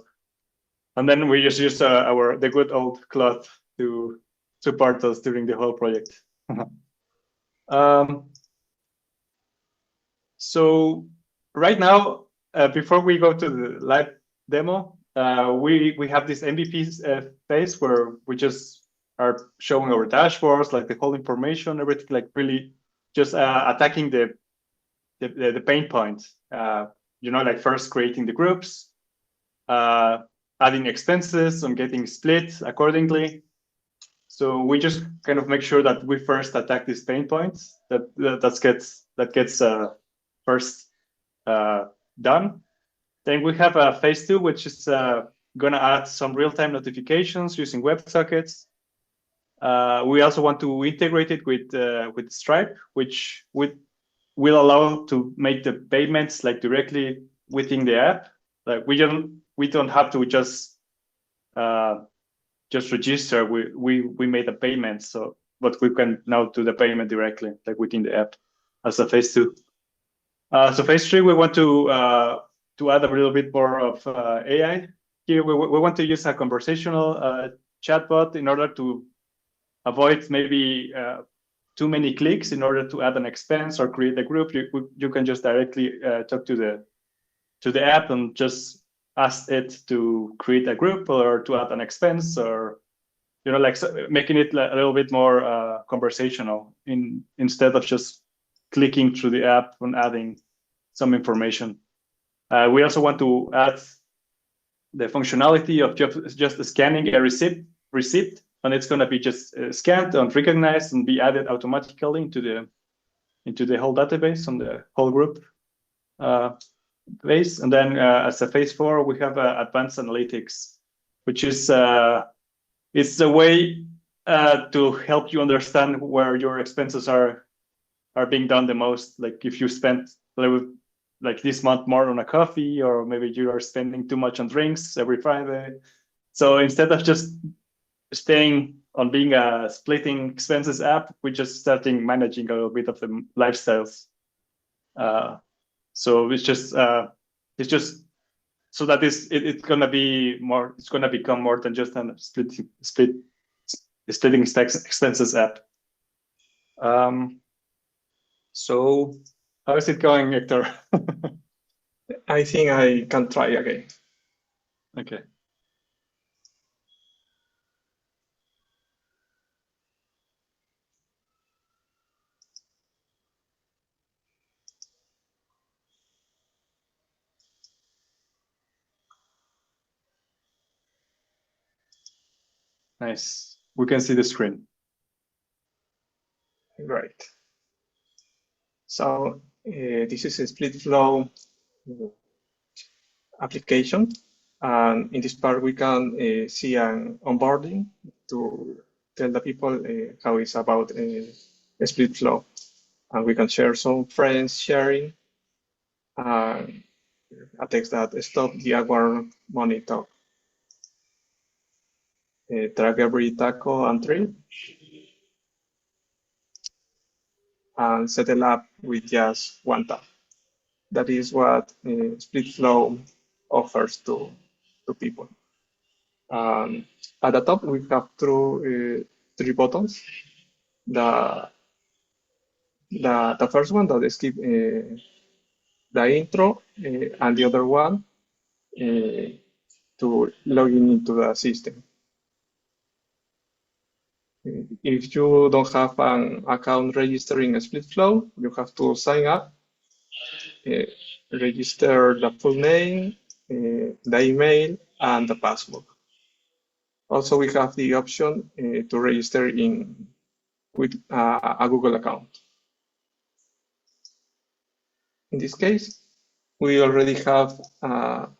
And then we just use the good old Claude to support us during the whole project. So right now, before we go to the live demo, we have this MVP phase where we just are showing our dashboards, like the whole information, everything, like really just attacking the pain points. Like first creating the groups, adding expenses and getting split accordingly. So we just kind of make sure that we first attack these pain points that gets first done. Then we have a phase 2, which is gonna add some real-time notifications using WebSockets. We also want to integrate it with Stripe, which will allow to make the payments like directly within the app. Like we don't have to just register. We made a payment, but we can now do the payment directly, like within the app, as a phase 2. So phase 3, we want to add a little bit more of AI. Here we want to use a conversational chatbot in order to avoid maybe too many clicks in order to add an expense or create a group. You can just directly talk to the app and just ask it to create a group or to add an expense, or like making it a little bit more conversational instead of just clicking through the app and adding some information. We also want to add the functionality of just scanning a receipt, and it's going to be just scanned and recognized and be added automatically into the whole database on the whole group base. And then as a phase 4, we have advanced analytics, which is it's a way to help you understand where your expenses are being done the most. Like if you spent like this month more on a coffee, or maybe you are spending too much on drinks every Friday. So instead of just staying on being a splitting expenses app, we're just starting managing a little bit of the lifestyles. So it's just so that it's gonna be more. It's gonna become more than just a splitting expenses app. So how is it going, Hector? I think I can try again. Okay. Nice. We can see the screen. Great. So this is a SplitFlow application. And in this part, we can see an onboarding to tell the people how it's about SplitFlow. And we can share some friends sharing, a text that stop the awkward money talk. Track every taco and trip, and settle up with just one tap. That is what SplitFlow offers to people. At the top, we have three buttons. The first one that skip the intro, and the other one to log into the system. If you don't have an account registered in SplitFlow, you have to sign up, register the full name, the email, and the password. Also, we have the option to register with a Google account. In this case, we already have an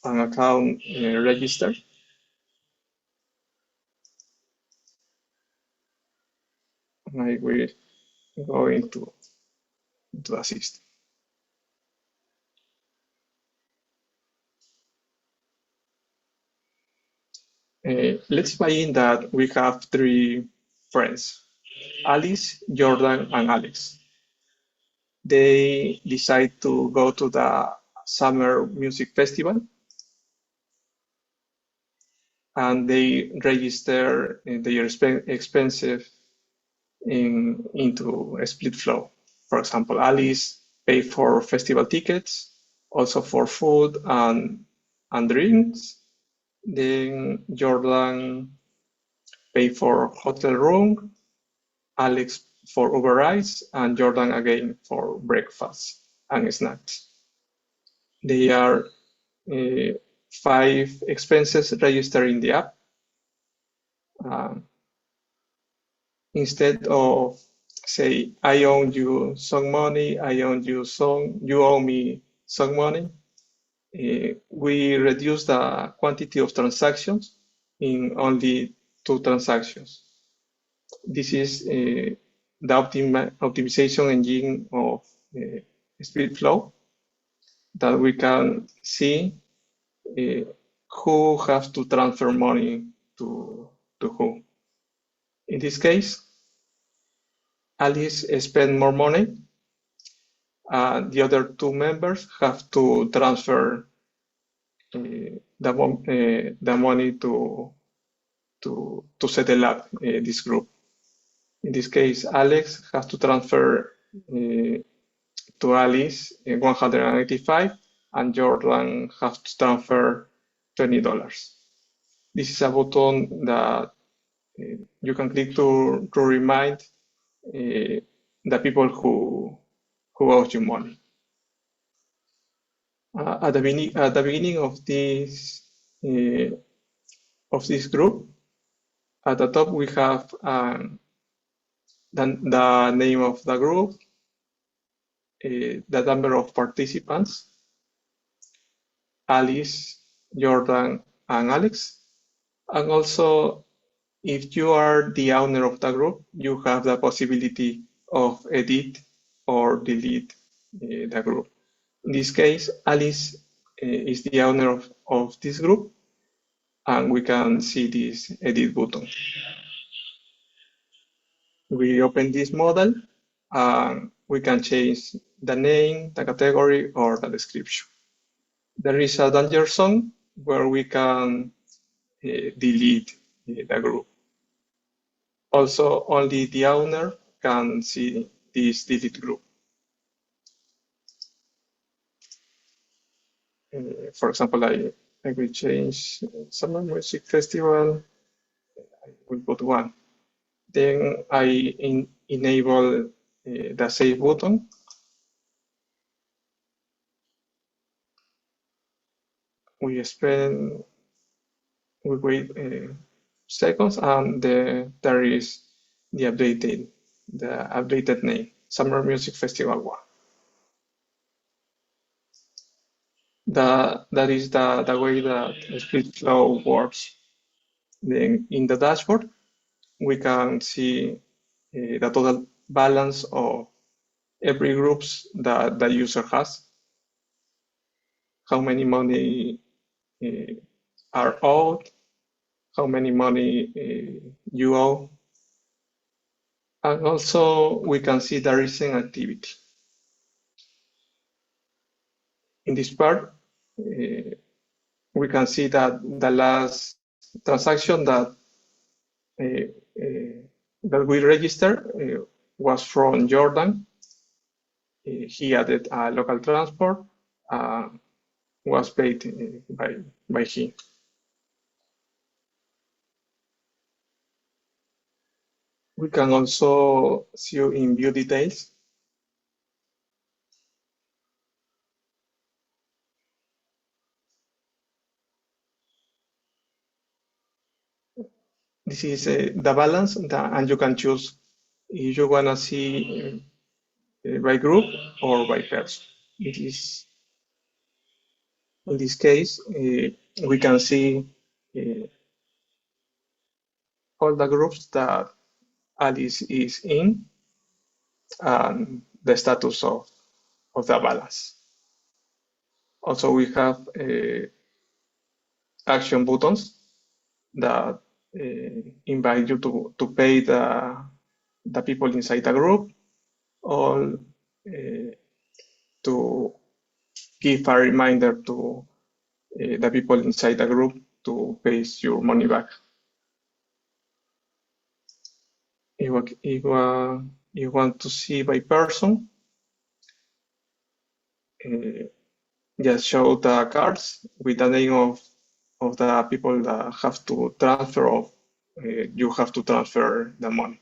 account registered. I will go into the system. Let's imagine that we have three friends, Alice, Jordan, and Alex. They decide to go to the summer music festival, and they register their expenses into SplitFlow. For example, Alice pay for festival tickets, also for food and drinks. Then Jordan pay for hotel room, Alex for Uber rides, and Jordan again for breakfast and snacks. They are 5 expenses registered in the app. Instead of say, I owe you some money, I owe you some, you owe me some money, we reduce the quantity of transactions in only 2 transactions. This is the optimization engine of SplitFlow, that we can see who has to transfer money to who. In this case, Alice spent more money. The other 2 members have to transfer the money to settle up this group. In this case, Alex has to transfer to Alice 185, and Jordan has to transfer $20. This is a button that you can click to remind the people who owe you money. At the beginning of this group, at the top we have the name of the group, the number of participants, Alice, Jordan, and Alex. And also, if you are the owner of the group, you have the possibility of edit or delete the group. In this case, Alice is the owner of this group, and we can see this edit button. We open this model, and we can change the name, the category, or the description. There is a danger zone where we can delete the group. Also, only the owner can see this delete group. For example, I will change Summer Music Festival. I will put 1. Then I enable the save button. We wait seconds, and there is the updated name, Summer Music Festival 1. That is the way that SplitFlow works. Then in the dashboard, we can see the total balance of every groups that the user has, how many money are owed, how many money you owe, and also we can see the recent activity. In this part, we can see that the last transaction that we registered was from Jordan. He added a local transport, was paid by him. We can also see in view details. This is the balance, and you can choose if you want to see by group or by person. In this case, we can see all the groups that Alice is in and the status of the balance. Also, we have action buttons that invite you to pay the people inside the group, or to give a reminder to the people inside the group to pay your money back. If you want to see by person, just show the cards with the name of the people that have to transfer, or you have to transfer the money.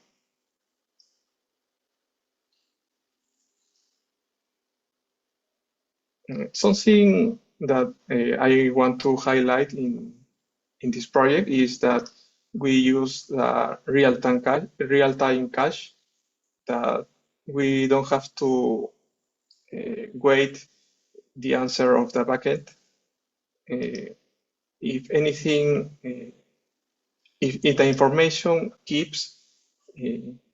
Something that I want to highlight in this project is that we use the real-time cache, that we don't have to wait the answer of the backend. if anything, if the information keeps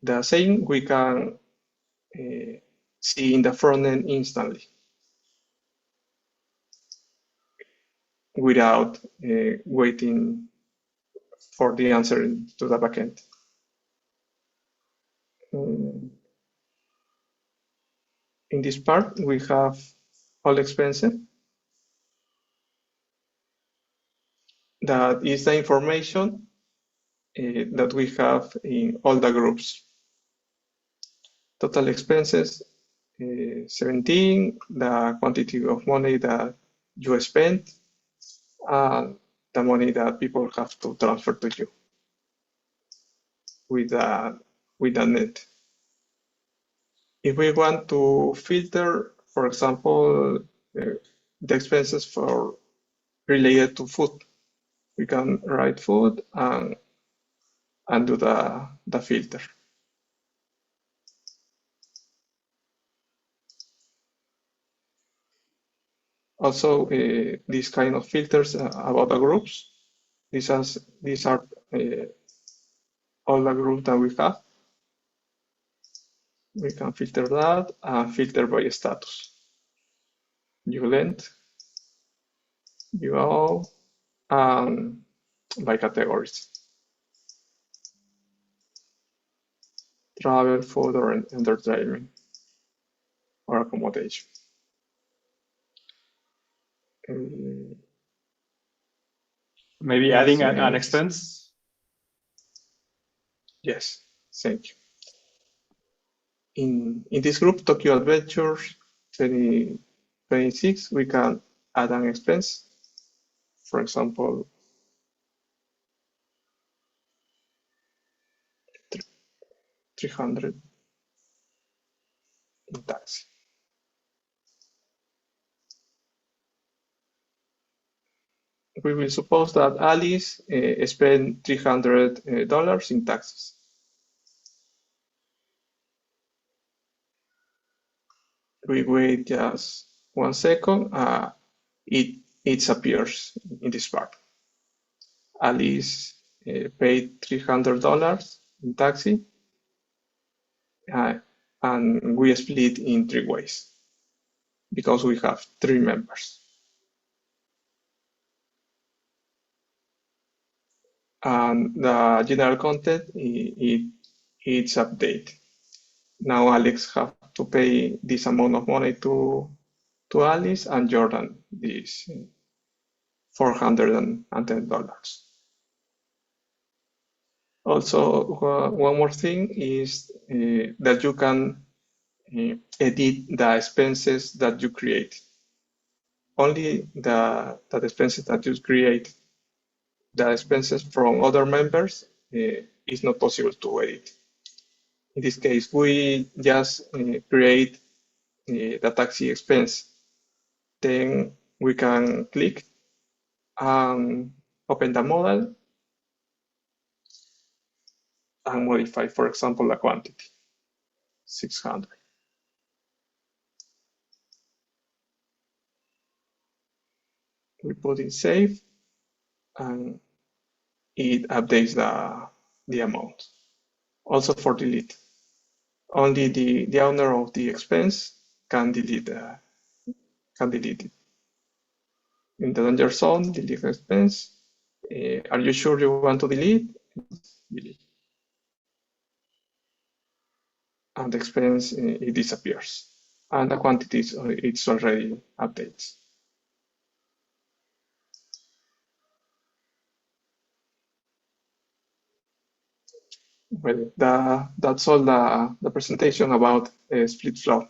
the same, we can see in the front end instantly without waiting for the answer to the backend. In this part, we have all expenses. That is the information that we have in all the groups. Total expenses, 17, the quantity of money that you spent, and the money that people have to transfer to you with the net. If we want to filter, for example, the expenses for related to food, we can write food and do the filter. Also, these kind of filters about the groups. These are all the groups that we have. We can filter that and filter by status. View length, view all, and by categories. Travel, food, or entertainment, or accommodation. Maybe adding an expense? Yes, thank you. In this group, Tokyo Adventures 2026, we can add an expense. For example, 300 in taxi. We will suppose that Alice spent $300 in taxes. We wait just 1 second. It appears in this part. Alice paid $300 in taxi, and we split in 3 ways because we have 3 members. And the general content, it's updated. Now Alex have to pay this amount of money to Alice, and Jordan this $410. Also, one more thing is that you can edit the expenses that you create. Only the expenses that you create. The expenses from other members is not possible to edit. In this case, we just create the taxi expense. Then we can click and open the model and modify, for example, the quantity, 600. We put in save, and it updates the amount. Also for delete, only the owner of the expense can delete it. In the danger zone, delete expense. Are you sure you want to delete? Delete. And the expense, it disappears. And the quantities, it's already updated. Well, that's all the presentation about SplitFlow.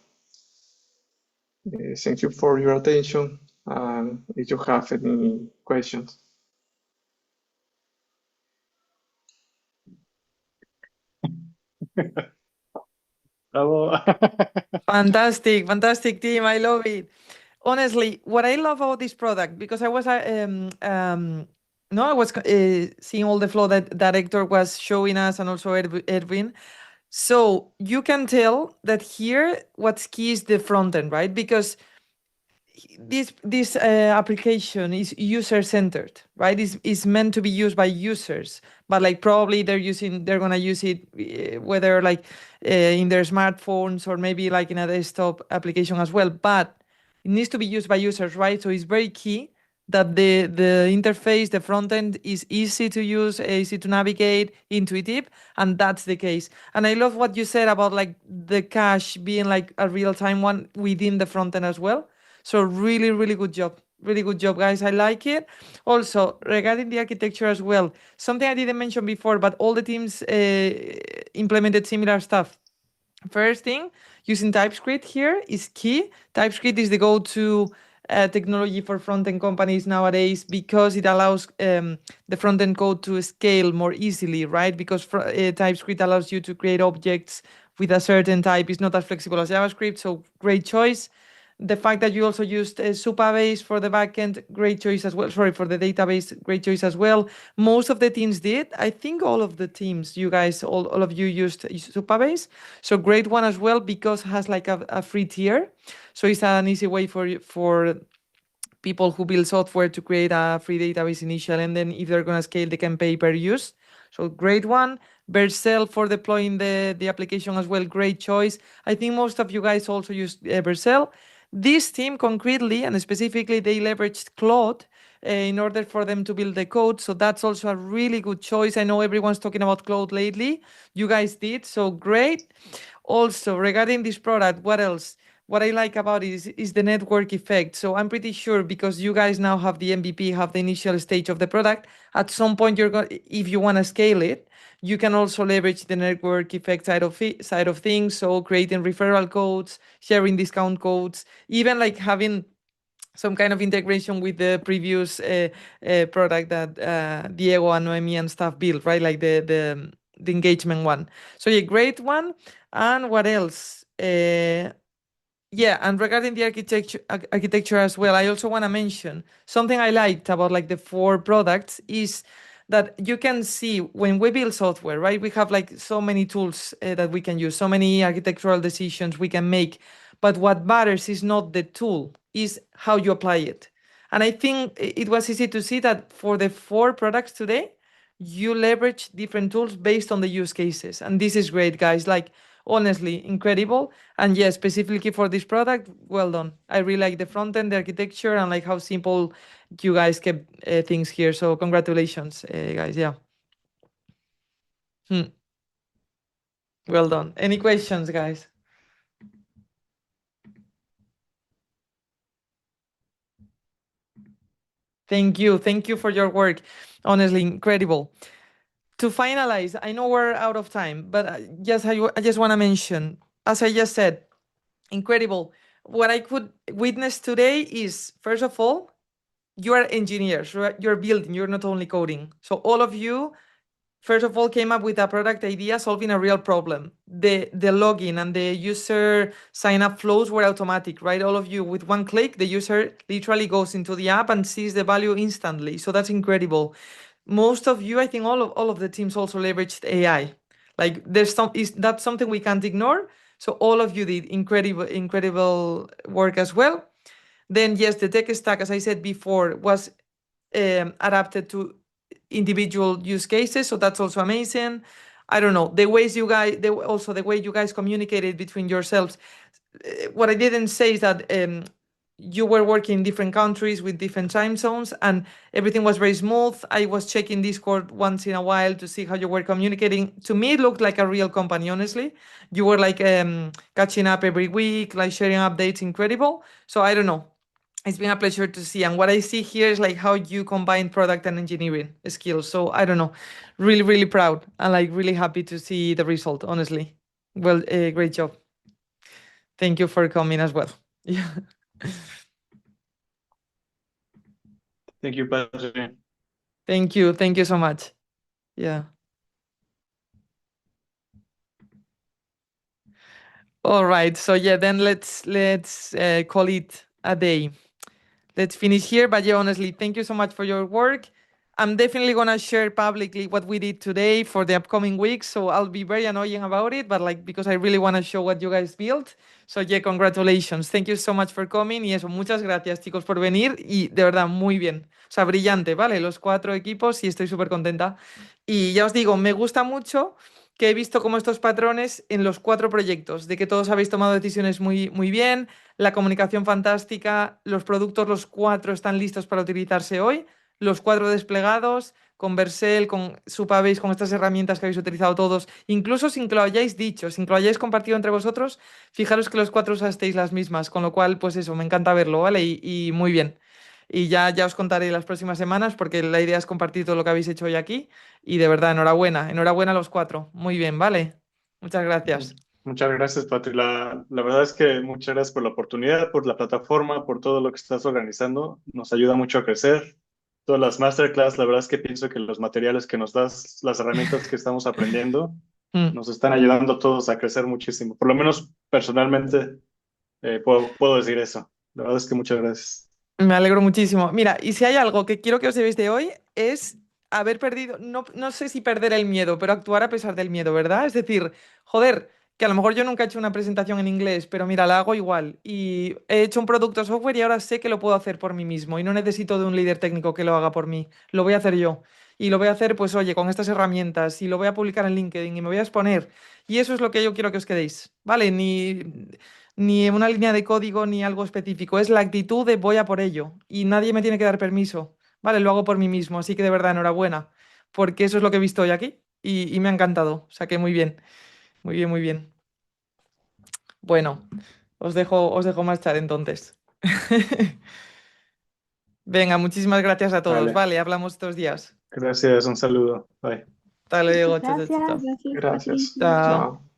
Thank you for your attention. If you have any questions. Bravo. Fantastic team. I love it. Honestly, what I love about this product, because I was seeing all the flow that Hector was showing us, and also Edwin. So you can tell that here what's key is the front end, right? Because this application is user-centered, right? Is meant to be used by users, but like probably they're gonna use it whether like in their smartphones or maybe like in a desktop application as well. But it needs to be used by users, right? So it's very key that the interface, the front end is easy to use, easy to navigate, intuitive, and that's the case. And I love what you said about like the cache being like a real-time one within the front end as well. So really, really good job. Really good job, guys. I like it. Also, regarding the architecture as well, something I didn't mention before, but all the teams implemented similar stuff. First thing, using TypeScript here is key. TypeScript is the go-to technology for front-end companies nowadays because it allows the front-end code to scale more easily, right? Because TypeScript allows you to create objects with a certain type. It's not as flexible as JavaScript, so great choice. The fact that you also used Supabase for the backend, great choice as well. Sorry, for the database, great choice as well. Most of the teams did. I think all of the teams, you guys, all of you used Supabase. So great one as well because it has like a free tier. So it's an easy way for people who build software to create a free database initial, and then if they're going to scale, they can pay per use. So great one. Vercel for deploying the application as well, great choice. I think most of you guys also use Vercel. This team concretely and specifically, they leveraged Claude in order for them to build the code. So that's also a really good choice. I know everyone's talking about Claude lately. You guys did, so great. Also, regarding this product, what else? What I like about it is the network effect. So I'm pretty sure because you guys now have the MVP, have the initial stage of the product, at some point if you want to scale it, you can also leverage the network effect side of things. So creating referral codes, sharing discount codes, even like having some kind of integration with the previous product that Diego and Noemi and stuff built, right? Like the engagement one. So yeah, great one. And what else? Yeah, and regarding the architecture as well, I also want to mention something I liked about like the 4 products is that you can see when we build software, right? We have like so many tools that we can use, so many architectural decisions we can make. But what matters is not the tool, is how you apply it. And I think it was easy to see that for the 4 products today, you leverage different tools based on the use cases. And this is great, guys. Like, honestly, incredible. And yeah, specifically for this product, well done. I really like the front end, the architecture, and like how simple you guys kept things here. So congratulations, guys. Yeah. Well done. Any questions, guys? Thank you. Thank you for your work. Honestly, incredible. To finalize, I know we're out of time, but I just want to mention, as I just said, incredible. What I could witness today is, first of all, you are engineers, right? You're building, you're not only coding. So all of you, first of all, came up with a product idea solving a real problem. The login and the user sign up flows were automatic, right? All of you, with one click, the user literally goes into the app and sees the value instantly. So that's incredible. Most of you, I think all of the teams also leveraged AI. Like that's something we can't ignore. So all of you did incredible work as well. Then yes, the tech stack, as I said before, was adapted to individual use cases. So that's also amazing. I don't know, the way you guys communicated between yourselves. What I didn't say is that you were working in different countries with different time zones and everything was very smooth. I was checking Discord once in a while to see how you were communicating. To me, it looked like a real company, honestly. You were like catching up every week, like sharing updates, incredible. So I don't know. It's been a pleasure to see. And what I see here is like how you combine product and engineering skills. So I don't know, really, really proud and like really happy to see the result, honestly. Well, great job. Thank you for coming as well. Yeah. Thank you, Padre. Thank you. Thank you so much. Yeah. All right. So yeah, then let's call it a day. Let's finish here. But yeah, honestly, thank you so much for your work. I'm definitely gonna share publicly what we did today for the upcoming weeks. So I'll be very annoying about it, but like because I really want to show what you guys built. So yeah, congratulations. Thank you so much for coming. Y eso, muchas gracias, chicos, por venir. Y de verdad, muy bien. O sea, brillante, ¿vale? Los 4 equipos y estoy súper contenta. Y ya os digo, me gusta mucho que he visto como estos patrones en los 4 proyectos, de que todos habéis tomado decisiones muy, muy bien, la comunicación fantástica, los productos, los 4 están listos para utilizarse hoy, los 4 desplegados, con Vercel, con Supabase, con estas herramientas que habéis utilizado todos, incluso sin que lo hayáis dicho, sin que lo hayáis compartido entre vosotros, fijaros que los 4 usasteis las mismas, con lo cual, pues eso, me encanta verlo, ¿vale? Y muy bien. Y ya os contaré las próximas semanas porque la idea es compartir todo lo que habéis hecho hoy aquí. Y de verdad, enhorabuena, enhorabuena a los 4. Muy bien, ¿vale? Muchas gracias. Muchas gracias, Patri. La verdad es que muchas gracias por la oportunidad, por la plataforma, por todo lo que estás organizando. Nos ayuda mucho a crecer. Todas las masterclass, la verdad es que pienso que los materiales que nos das, las herramientas que estamos aprendiendo, Mm. nos están ayudando a todos a crecer muchísimo. Por lo menos personalmente puedo decir eso. La verdad es que muchas gracias. Me alegro muchísimo. Mira, y si hay algo que quiero que os llevéis de hoy es haber perdido, no sé si perder el miedo, pero actuar a pesar del miedo, ¿verdad? Es decir, joder, que a lo mejor yo nunca he hecho una presentación en inglés, pero mira, la hago igual. Y he hecho un producto software y ahora sé que lo puedo hacer por mí mismo y no necesito de un líder técnico que lo haga por mí. Lo voy a hacer yo. Y lo voy a hacer, pues oye, con estas herramientas y lo voy a publicar en LinkedIn y me voy a exponer. Y eso es lo que yo quiero que os quedéis, ¿vale? Ni una línea de código ni algo específico, es la actitud de voy a por ello y nadie me tiene que dar permiso, ¿vale? Lo hago por mí mismo, así que de verdad enhorabuena, porque eso es lo que he visto hoy aquí y me ha encantado, o sea que muy bien, muy bien, muy bien. Bueno, os dejo marchar entonces. Venga, muchísimas gracias a todos, Vale. vale, hablamos estos días. Gracias, un saludo. Bye. Hasta luego, chao, chao, chao, Gracias. chao. Gracias, Patri. Gracias. Chao. Chao.